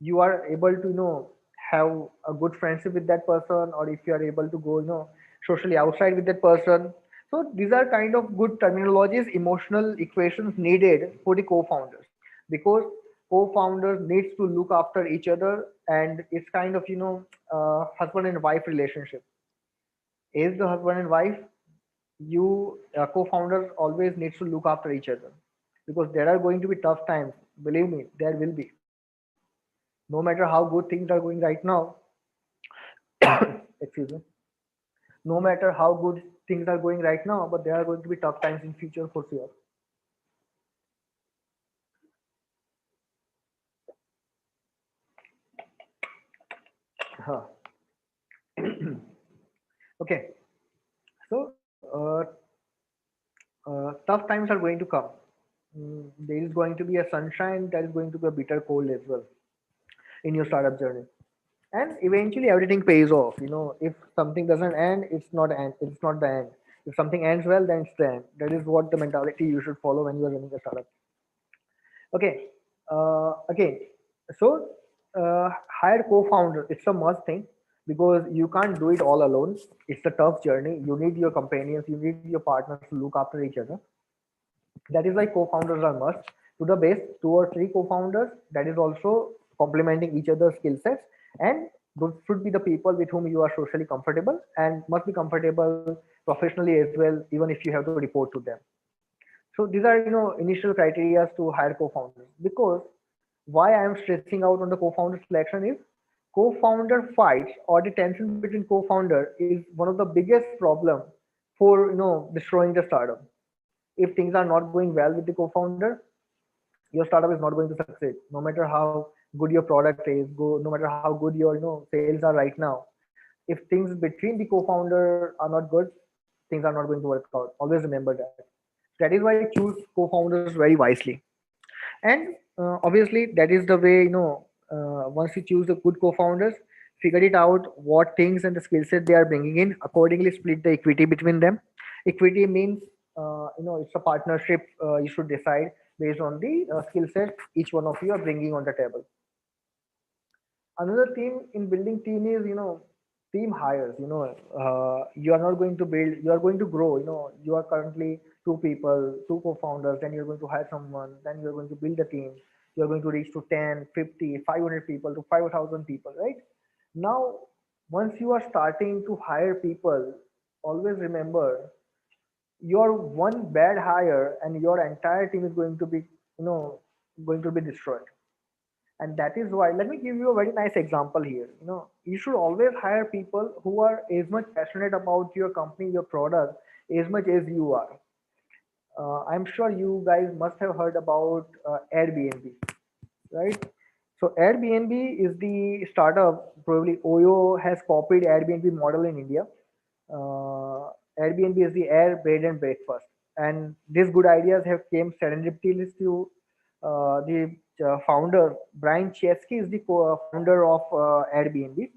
You are able to have a good friendship with that person, or if you are able to go socially outside with that person. So these are kind of good terminologies, emotional equations needed for the co-founders, because co-founders needs to look after each other, and it's kind of husband and wife relationship. As the husband and wife, you co-founders always needs to look after each other, because there are going to be tough times. Believe me, there will be. No matter how good things are going right now, excuse me, no matter how good things are going right now, but there are going to be tough times in future for sure. Huh. Okay, so tough times are going to come. There is going to be a sunshine, there is going to be a bitter cold as well in your startup journey, and eventually everything pays off. If something doesn't end, it's not the end. If something ends well, then it's the end. That is what the mentality you should follow when you are running a startup. Okay. Again, so hire co-founder. It's a must thing, because you can't do it all alone. It's a tough journey. You need your companions, you need your partners to look after each other. That is why co-founders are must. To the base, two or three co-founders. That is also complementing each other's skill sets, and those should be the people with whom you are socially comfortable and must be comfortable professionally as well, even if you have to report to them. So these are initial criteria to hire co-founders. Because why I am stressing out on the co-founder selection is, co-founder fights or the tension between co-founder is one of the biggest problem for destroying the startup. If things are not going well with the co-founder, your startup is not going to succeed. No matter how good your product is, no matter how good your sales are right now, if things between the co-founder are not good, things are not going to work out. Always remember that. That is why I choose co-founders very wisely. And obviously that is the way, once you choose the good co-founders, figure it out what things and the skill set they are bringing in, accordingly split the equity between them. Equity means it's a partnership. You should decide based on the skill set each one of you are bringing on the table. Another theme in building team is team hires. You are not going to build, you are going to grow. You are currently two people, two co-founders, then you're going to hire someone, then you're going to build a team, you're going to reach to 10, 50, 500 people to 5,000 people, right? Now, once you are starting to hire people, always remember your one bad hire and your entire team is going to be, going to be destroyed. And that is why, let me give you a very nice example here. You should always hire people who are as much passionate about your company, your product, as much as you are. I'm sure you guys must have heard about Airbnb, right? So Airbnb is the startup. Probably Oyo has copied Airbnb model in India. Airbnb is the air, bed, and breakfast. And these good ideas have came serendipitously to the founder. Brian Chesky is the founder of Airbnb.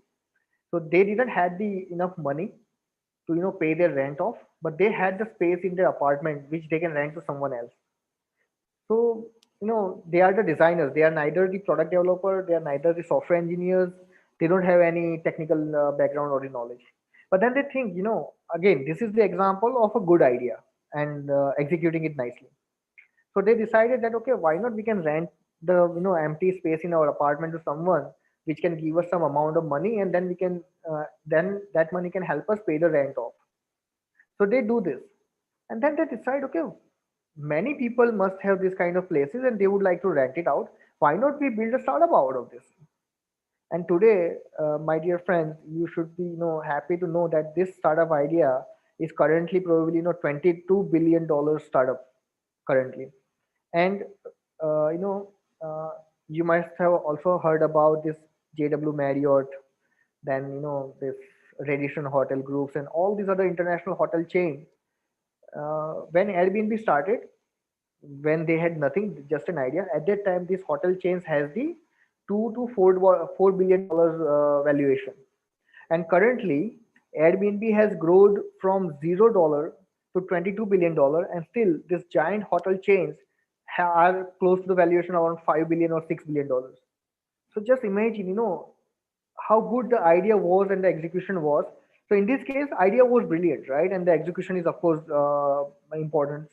So they didn't had the enough money to pay their rent off, but they had the space in their apartment which they can rent to someone else. So, they are the designers. They are neither the product developer, they are neither the software engineers. They don't have any technical background or the knowledge. But then they think, again, this is the example of a good idea and executing it nicely. So they decided that, okay, why not we can rent the, empty space in our apartment to someone which can give us some amount of money, and then we can, then that money can help us pay the rent off. So they do this. And then they decide, okay, many people must have this kind of places and they would like to rent it out. Why not we build a startup out of this? And today, my dear friends, you should be happy to know that this startup idea is currently probably $22 billion startup currently. And uh, you know uh, you must have also heard about this JW Marriott, then this Radisson Hotel groups and all these other international hotel chains. When Airbnb started, when they had nothing, just an idea. At that time, these hotel chains has the 2 to 4 billion dollars valuation, and currently Airbnb has grown from $0 to $22 billion, and still this giant hotel chains are close to the valuation around 5 billion or $6 billion. So just imagine, how good the idea was and the execution was. So in this case, idea was brilliant, right? And the execution is of course important.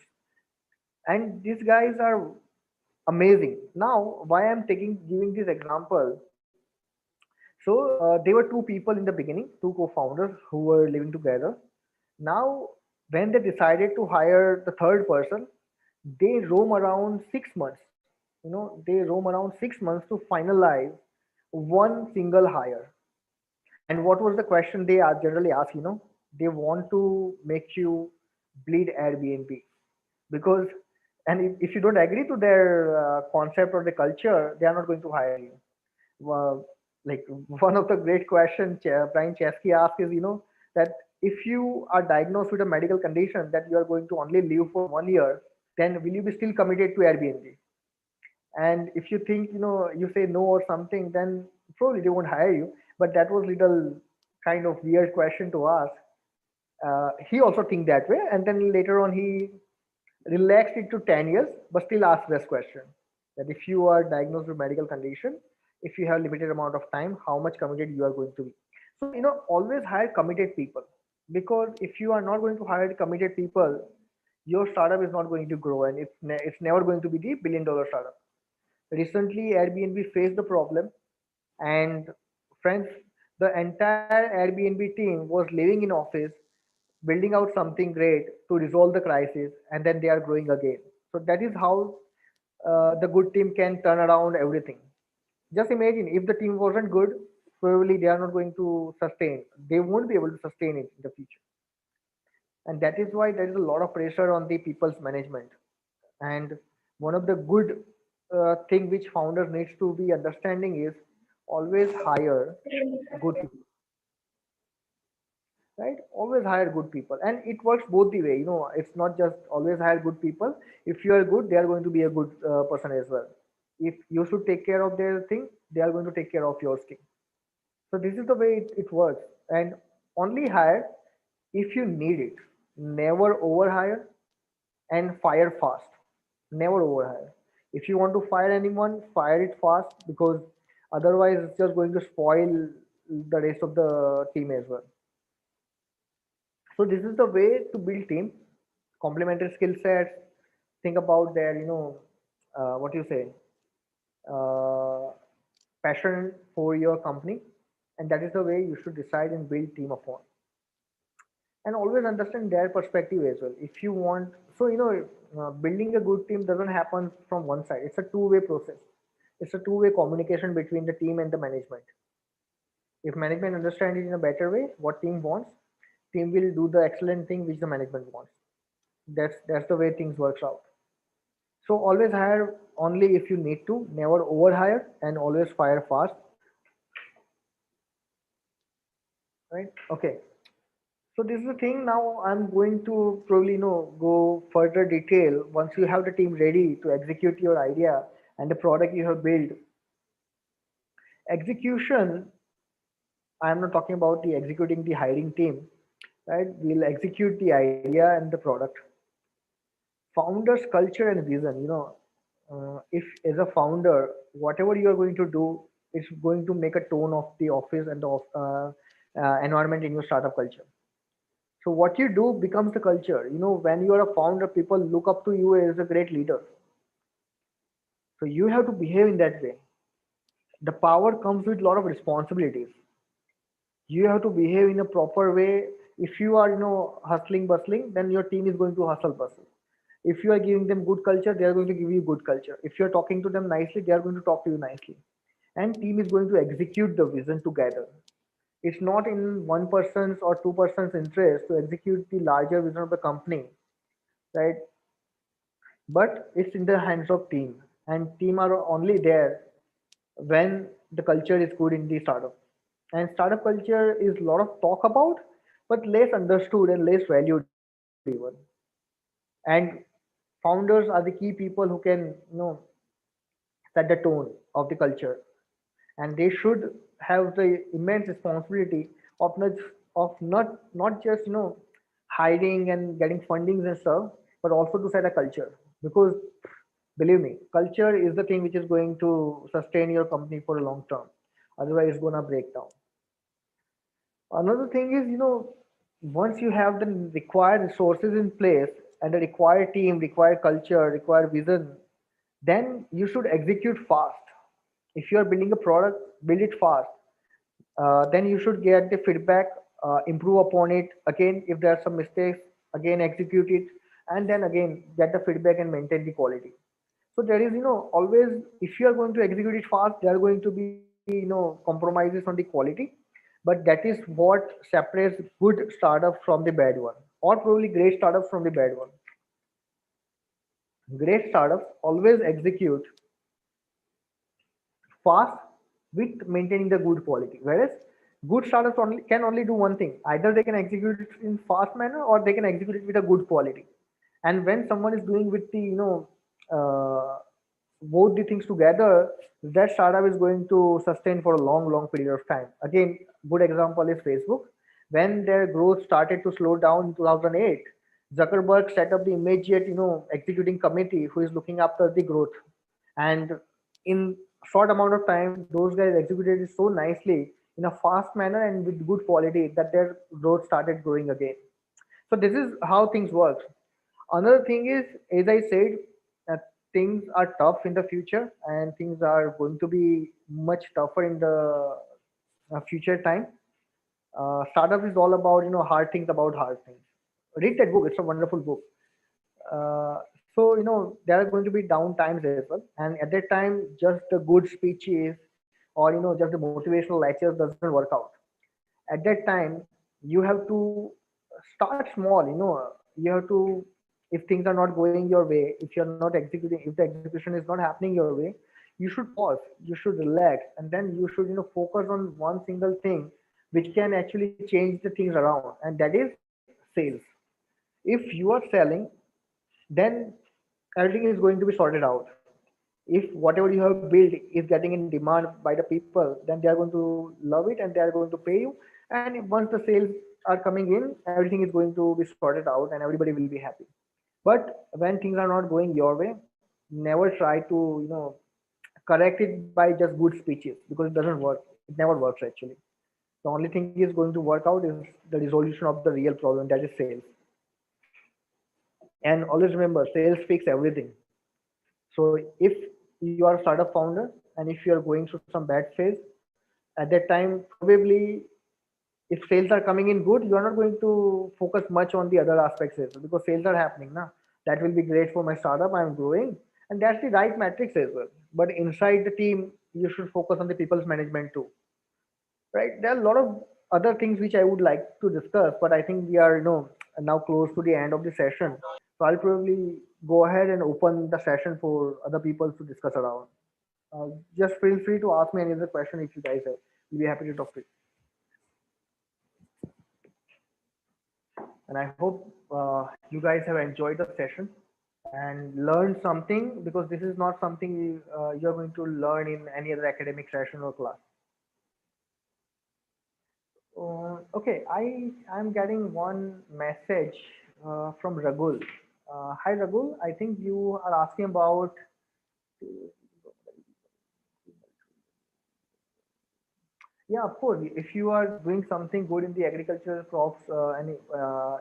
And these guys are amazing. Now, why I'm taking giving this example? So they were two people in the beginning, two co-founders who were living together. Now, when they decided to hire the third person, they roam around 6 months. They roam around 6 months to finalize one single hire. And what was the question they are generally ask? They want to make you bleed Airbnb because, and if you don't agree to their concept or the culture, they are not going to hire you. Like one of the great questions Brian Chesky asked is, that if you are diagnosed with a medical condition that you are going to only live for 1 year, then will you be still committed to Airbnb? And if you think, you say no or something, then probably they won't hire you. But that was little kind of weird question to ask. He also think that way, and then later on he relaxed it to 10 years, but still asked this question, that if you are diagnosed with medical condition, if you have limited amount of time, how much committed you are going to be. So always hire committed people, because if you are not going to hire committed people, your startup is not going to grow, and it's never going to be the billion-dollar startup. Recently Airbnb faced the problem, and friends, the entire Airbnb team was living in office, building out something great to resolve the crisis, and then they are growing again. So that is how the good team can turn around everything. Just imagine if the team wasn't good, probably they are not going to sustain. They won't be able to sustain it in the future. And that is why there is a lot of pressure on the people's management. And one of the good thing which founders needs to be understanding is always hire good people, right? Always hire good people, and it works both the way. It's not just always hire good people. If you are good, they are going to be a good person as well. If you should take care of their thing, they are going to take care of your thing. So this is the way it works. And only hire if you need it. Never overhire, and fire fast. Never overhire. If you want to fire anyone, fire it fast, because otherwise it's just going to spoil the rest of the team as well. So this is the way to build team. complementary skill sets. Think about their, what you say, uh, passion for your company, and that is the way you should decide and build team upon. And always understand their perspective as well. If you want, so building a good team doesn't happen from one side. It's a two-way process. It's a two-way communication between the team and the management. If management understands it in a better way, what team wants, team will do the excellent thing which the management wants. That's the way things works out. So always hire only if you need to, never overhire, and always fire fast. Right? Okay. So this is the thing. Now I'm going to probably go further detail once you have the team ready to execute your idea and the product you have built. Execution. I'm not talking about the executing the hiring team, right? We'll execute the idea and the product. Founder's culture and vision. If as a founder, whatever you are going to do, it's going to make a tone of the office and the environment in your startup culture. So what you do becomes the culture. When you are a founder, people look up to you as a great leader. So you have to behave in that way. The power comes with a lot of responsibilities. You have to behave in a proper way. If you are, hustling, bustling, then your team is going to hustle, bustle. If you are giving them good culture, they are going to give you good culture. If you are talking to them nicely, they are going to talk to you nicely. And team is going to execute the vision together. It's not in one person's or two person's interest to execute the larger vision of the company, right? But it's in the hands of team, and team are only there when the culture is good in the startup. And startup culture is a lot of talk about, but less understood and less valued even. And founders are the key people who can, set the tone of the culture, and they should have the immense responsibility of not just hiring and getting fundings and stuff, but also to set a culture. Because believe me, culture is the thing which is going to sustain your company for a long term. Otherwise, it's gonna break down. Another thing is, once you have the required resources in place and the required team, required culture, required vision, then you should execute fast. If you are building a product, build it fast. Then you should get the feedback, improve upon it. Again, if there are some mistakes, again execute it, and then again get the feedback and maintain the quality. So there is, always, if you are going to execute it fast, there are going to be, compromises on the quality. But that is what separates good startup from the bad one, or probably great startups from the bad one. Great startups always execute fast with maintaining the good quality. Whereas good startups can only do one thing. Either they can execute it in fast manner or they can execute it with a good quality. And when someone is doing with the uh, both the things together, that startup is going to sustain for a long period of time. Again, good example is Facebook. When their growth started to slow down in 2008, Zuckerberg set up the immediate executing committee who is looking after the growth. And in short amount of time, those guys executed it so nicely in a fast manner and with good quality that their growth started growing again. So this is how things work. Another thing is, as I said, uh, things are tough in the future, and things are going to be much tougher in the future time. Startup is all about hard things about hard things. Read that book; it's a wonderful book. So there are going to be down times as well, and at that time, just the good speeches or just the motivational lectures doesn't work out. At that time, you have to start small. You have to, if things are not going your way, if you're not executing, if the execution is not happening your way, you should pause, you should relax, and then you should focus on one single thing which can actually change the things around, and that is sales. If you are selling, then everything is going to be sorted out. If whatever you have built is getting in demand by the people, then they are going to love it and they are going to pay you. And once the sales are coming in, everything is going to be sorted out and everybody will be happy. But when things are not going your way, never try to correct it by just good speeches, because it doesn't work. It never works actually. The only thing is going to work out is the resolution of the real problem, that is sales. And always remember, sales fix everything. So if you are a startup founder and if you are going through some bad phase, at that time, probably if sales are coming in good, you are not going to focus much on the other aspects as well, because sales are happening now. That will be great for my startup. I'm growing, and that's the right metrics as well. But inside the team, you should focus on the people's management too, right? There are a lot of other things which I would like to discuss, but I think we are, now close to the end of the session. So I'll probably go ahead and open the session for other people to discuss around. Just feel free to ask me any other question if you guys have. We'll be happy to talk to you. And I hope you guys have enjoyed the session and learned something, because this is not something you're going to learn in any other academic session or class. Okay, I'm getting one message from Ragul. Hi Ragul, I think you are asking about. Yeah, of course. If you are doing something good in the agricultural crops and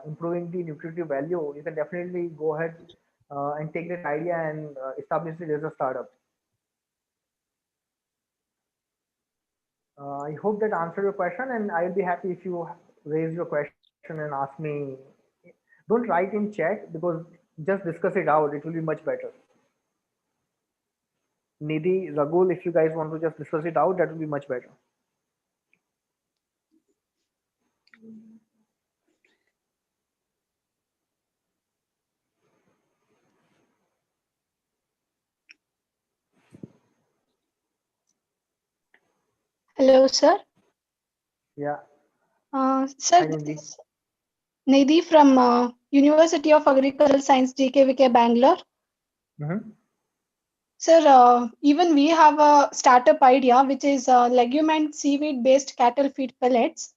improving the nutritive value, you can definitely go ahead and take that idea and establish it as a startup. I hope that answered your question, and I'll be happy if you raise your question and ask me. Don't write in chat, because just discuss it out. It will be much better. Nidhi, Ragul, if you guys want to just discuss it out, that will be much better. Hello, sir. Yeah. Sir, Hi, this Nidhi. is Nidhi from University of Agricultural Science, JKVK, Bangalore. Mm-hmm. Sir, even we have a startup idea, which is legume and seaweed-based cattle feed pellets.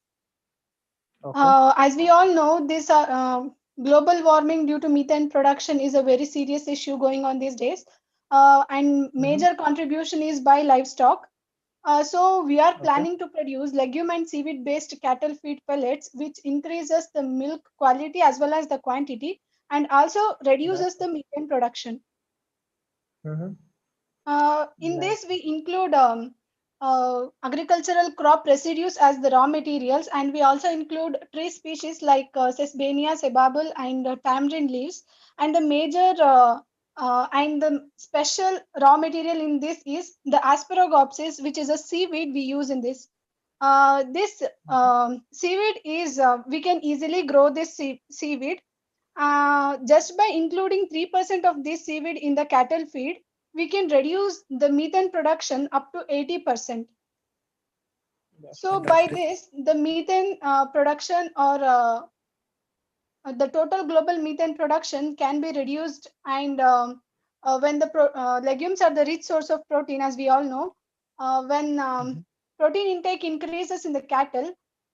Okay. As we all know, this global warming due to methane production is a very serious issue going on these days, and Mm-hmm. major contribution is by livestock. So we are Okay. planning to produce legume and seaweed-based cattle feed pellets, which increases the milk quality as well as the quantity, and also That's reduces the methane production. mm-hmm. In Nice. this, we include agricultural crop residues as the raw materials, and we also include tree species like Sesbania, sebabul, and tamarind leaves. And the major and the special raw material in this is the asparagopsis, which is a seaweed we use in this. This seaweed is we can easily grow this seaweed just by including 3% of this seaweed in the cattle feed, we can reduce the methane production up to 80%. That's So by fantastic. this, the methane production or the total global methane production can be reduced. And when the legumes are the rich source of protein, as we all know, when Mm-hmm. protein intake increases in the cattle,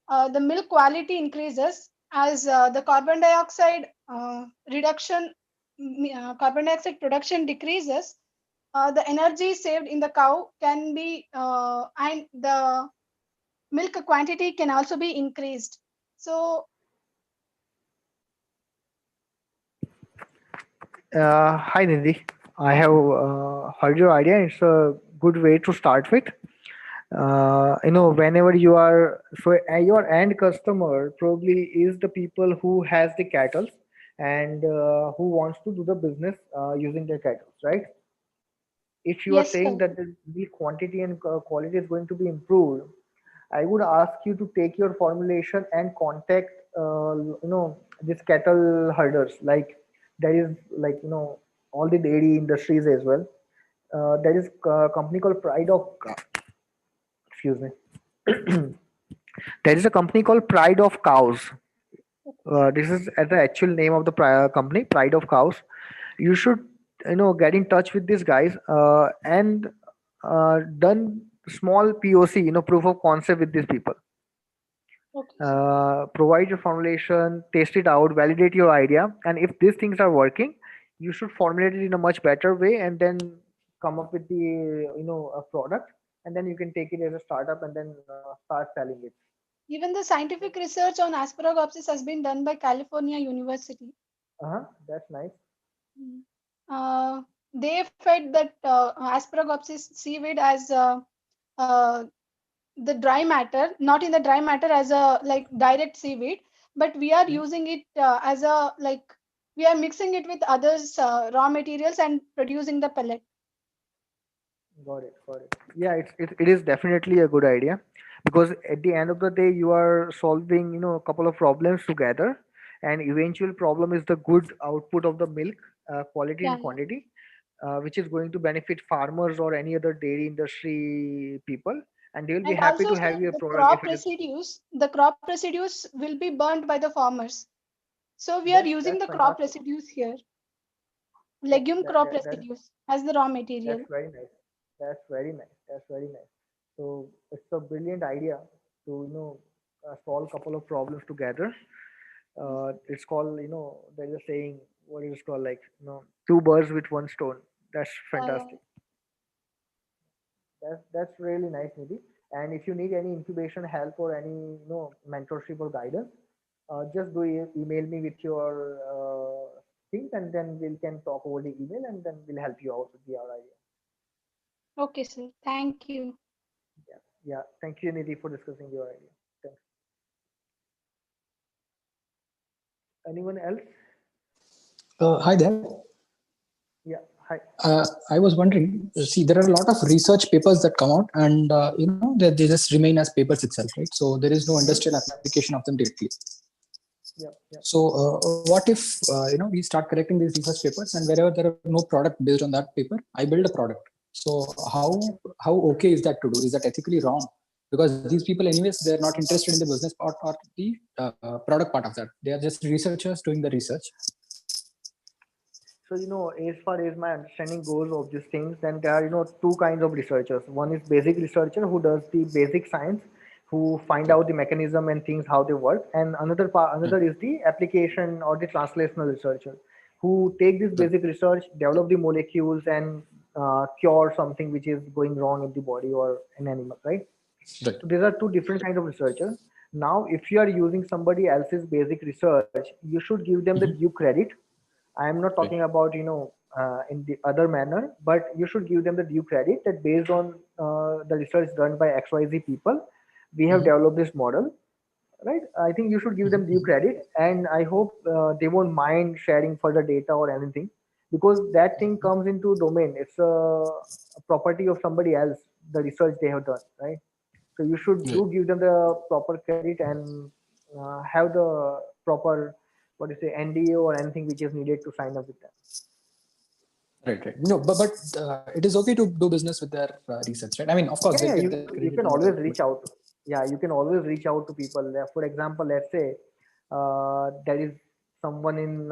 the milk quality increases as the carbon dioxide production decreases. The energy saved in the cow can be, and the milk quantity can also be increased. So Hi, Nidhi. I have heard your idea. It's a good way to start with. Whenever you are, so your end customer probably is the people who has the cattle and who wants to do the business using their cattle, right? If you are yes, saying sir. that the quantity and quality is going to be improved, I would ask you to take your formulation and contact, these cattle herders. Like there is like all the dairy industries as well. There is a company called excuse me. There is a company called Pride of Cows. This is the actual name of the company, Pride of Cows. You should get in touch with these guys and done small POC, proof of concept with these people. Okay, sir. Provide your formulation, test it out, validate your idea, and if these things are working, you should formulate it in a much better way, and then come up with the a product, and then you can take it as a startup and then start selling it. Even the scientific research on asparagopsis has been done by California University. That's nice. They fed that Aspergopsis seaweed as uh, the dry matter, not in the dry matter as a like direct seaweed, but we are Mhm. using it as a like we are mixing it with others raw materials and producing the pellet. Got it, got it. Yeah, it is definitely a good idea because at the end of the day, you are solving, a couple of problems together, and eventual problem is the good output of the milk, quality Yeah, and yeah. quantity, which is going to benefit farmers or any other dairy industry people, and they will be And happy also, to sir, have your the product if crop it is. residues, will be burnt by the farmers. So we are using That's the crop fantastic. residues here, Yeah, legume that, crop that, that residues as the raw that's material. very nice. That's very nice. That's very nice. So it's a brilliant idea to solve a couple of problems together. It's called, there's a saying, what is it called, like, two birds with one stone. That's Yeah, yeah. fantastic. That's really nice, Nidhi. And if you need any incubation help or any mentorship or guidance, just email me with your things, and then we can talk over the email, and then we'll help you out with the our idea. Okay, sir. Thank you. Yeah, yeah. Thank you, Nidhi, for discussing your idea. Thanks. Anyone else? Hi there. Yeah. Hi. I was wondering, see, there are a lot of research papers that come out, and they just remain as papers itself, right? So there is no Mm-hmm. industrial application of them directly. Yeah. Yeah. So what if we start collecting these research papers, and wherever there are no product based on that paper, I build a product. So how okay is that to do? Is that ethically wrong? Because these people, anyways, they're not interested in the business part or the product part of that. They are just researchers doing the research. So, as far as my understanding goes of these things, then there are, two kinds of researchers. One is basic researcher who does the basic science, who find Right. out the mechanism and things how they work. And Right. another is the application or the translational researcher, who take this Right. basic research, develop the molecules, and cure something which is going wrong in the body or an animal, right? Right. So these are two different kinds of researchers. Now, if you are using somebody else's basic research, you should give them the Mhm. due credit. I am not Right. talking about in the other manner, but you should give them the due credit that based on the research done by XYZ people, we have Mhm. developed this model, right? I think you should give Mhm. them due Mhm. credit, and I hope they won't mind sharing further data or anything, because that thing comes into domain. It's a property of somebody else, the research they have done, right? So you should Right. do give them the proper credit and have the proper, what do you say, NDA or anything which is needed to sign up with them. Right, right. No, but it is okay to do business with their research, right? I mean, of course, they'll Yeah, get yeah. their You credit can and all that. always But reach out. Yeah, you can always reach out to people. For example, let's say there is someone in,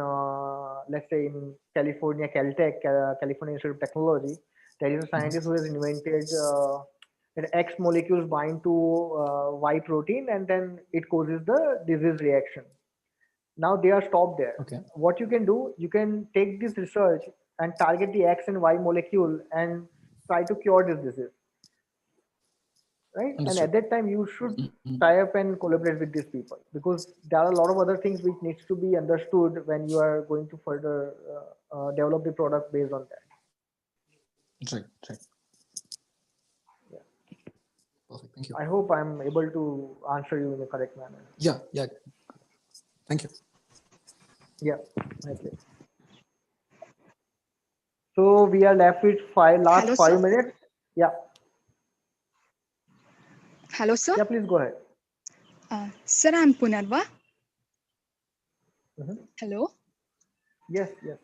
let's say in California, Caltech, California Institute of Technology. There is a scientist who has invented that X molecules bind to Y protein, and then it causes the disease reaction. Now they are stopped there. okay, What you can do, you can take this research and target the X and Y molecule and try to cure this disease, right? And understood. at that time, you should Mhm. tie up and collaborate with these people, because there are a lot of other things which needs to be understood when you are going to further develop the product based on that. Right, right. Yeah. Perfect. Thank you. I hope I'm able to answer you in a correct manner. Yeah, yeah. Thank you. Yeah, my pleasure. So we are left with last Hello, sir. 5 minutes. Yeah, Hello, sir. yeah. Please go ahead. Sir, I'm Punarva. Mhm. Hello. Yes, yes.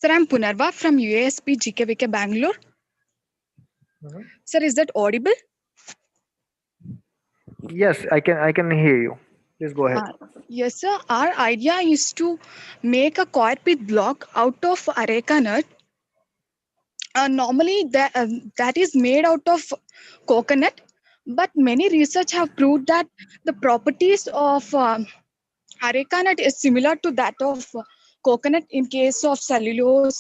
Sir, I'm Punarva from UASP GKVK Bangalore. Mhm. Sir, is that audible? Yes, I can hear you. Please go ahead. Yes, sir. Our idea is to make a coir pith block out of areca nut. Normally, that is made out of coconut, but many research have proved that the properties of areca nut is similar to that of coconut in case of cellulose,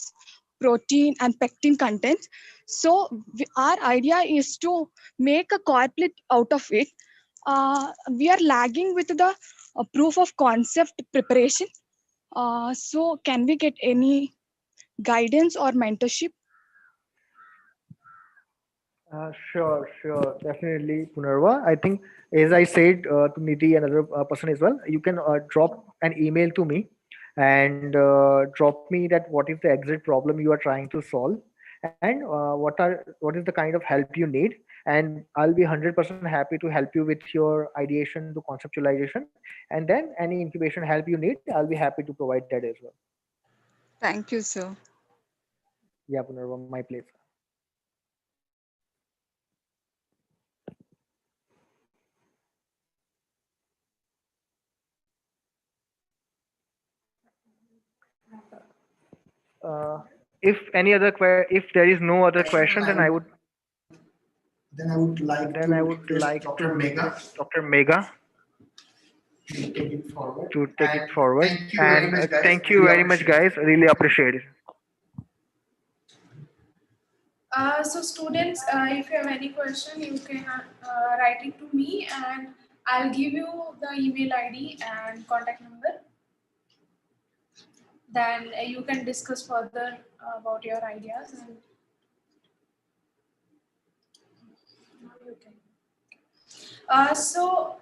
protein, and pectin contents. So our idea is to make a couplet out of it. We are lagging with the proof of concept preparation. So can we get any guidance or mentorship? Sure, definitely, Punarva. I think, as I said to Nidhi and other person as well, you can drop an email to me and drop me that what is the exact problem you are trying to solve, and what is the kind of help you need, and I'll be 100% happy to help you with your ideation to conceptualization, and then any incubation help you need, I'll be happy to provide that as well. Thank you, sir. Yeah, Punarva, my pleasure. Uh, if any other if there is no other question, then I would like to request Dr. Mega to take it forward. And thank you very much, guys. Really appreciate it. So students, if you have any question, you can write it to me and I'll give you the email ID and contact number. Then you can discuss further about your ideas and you can. So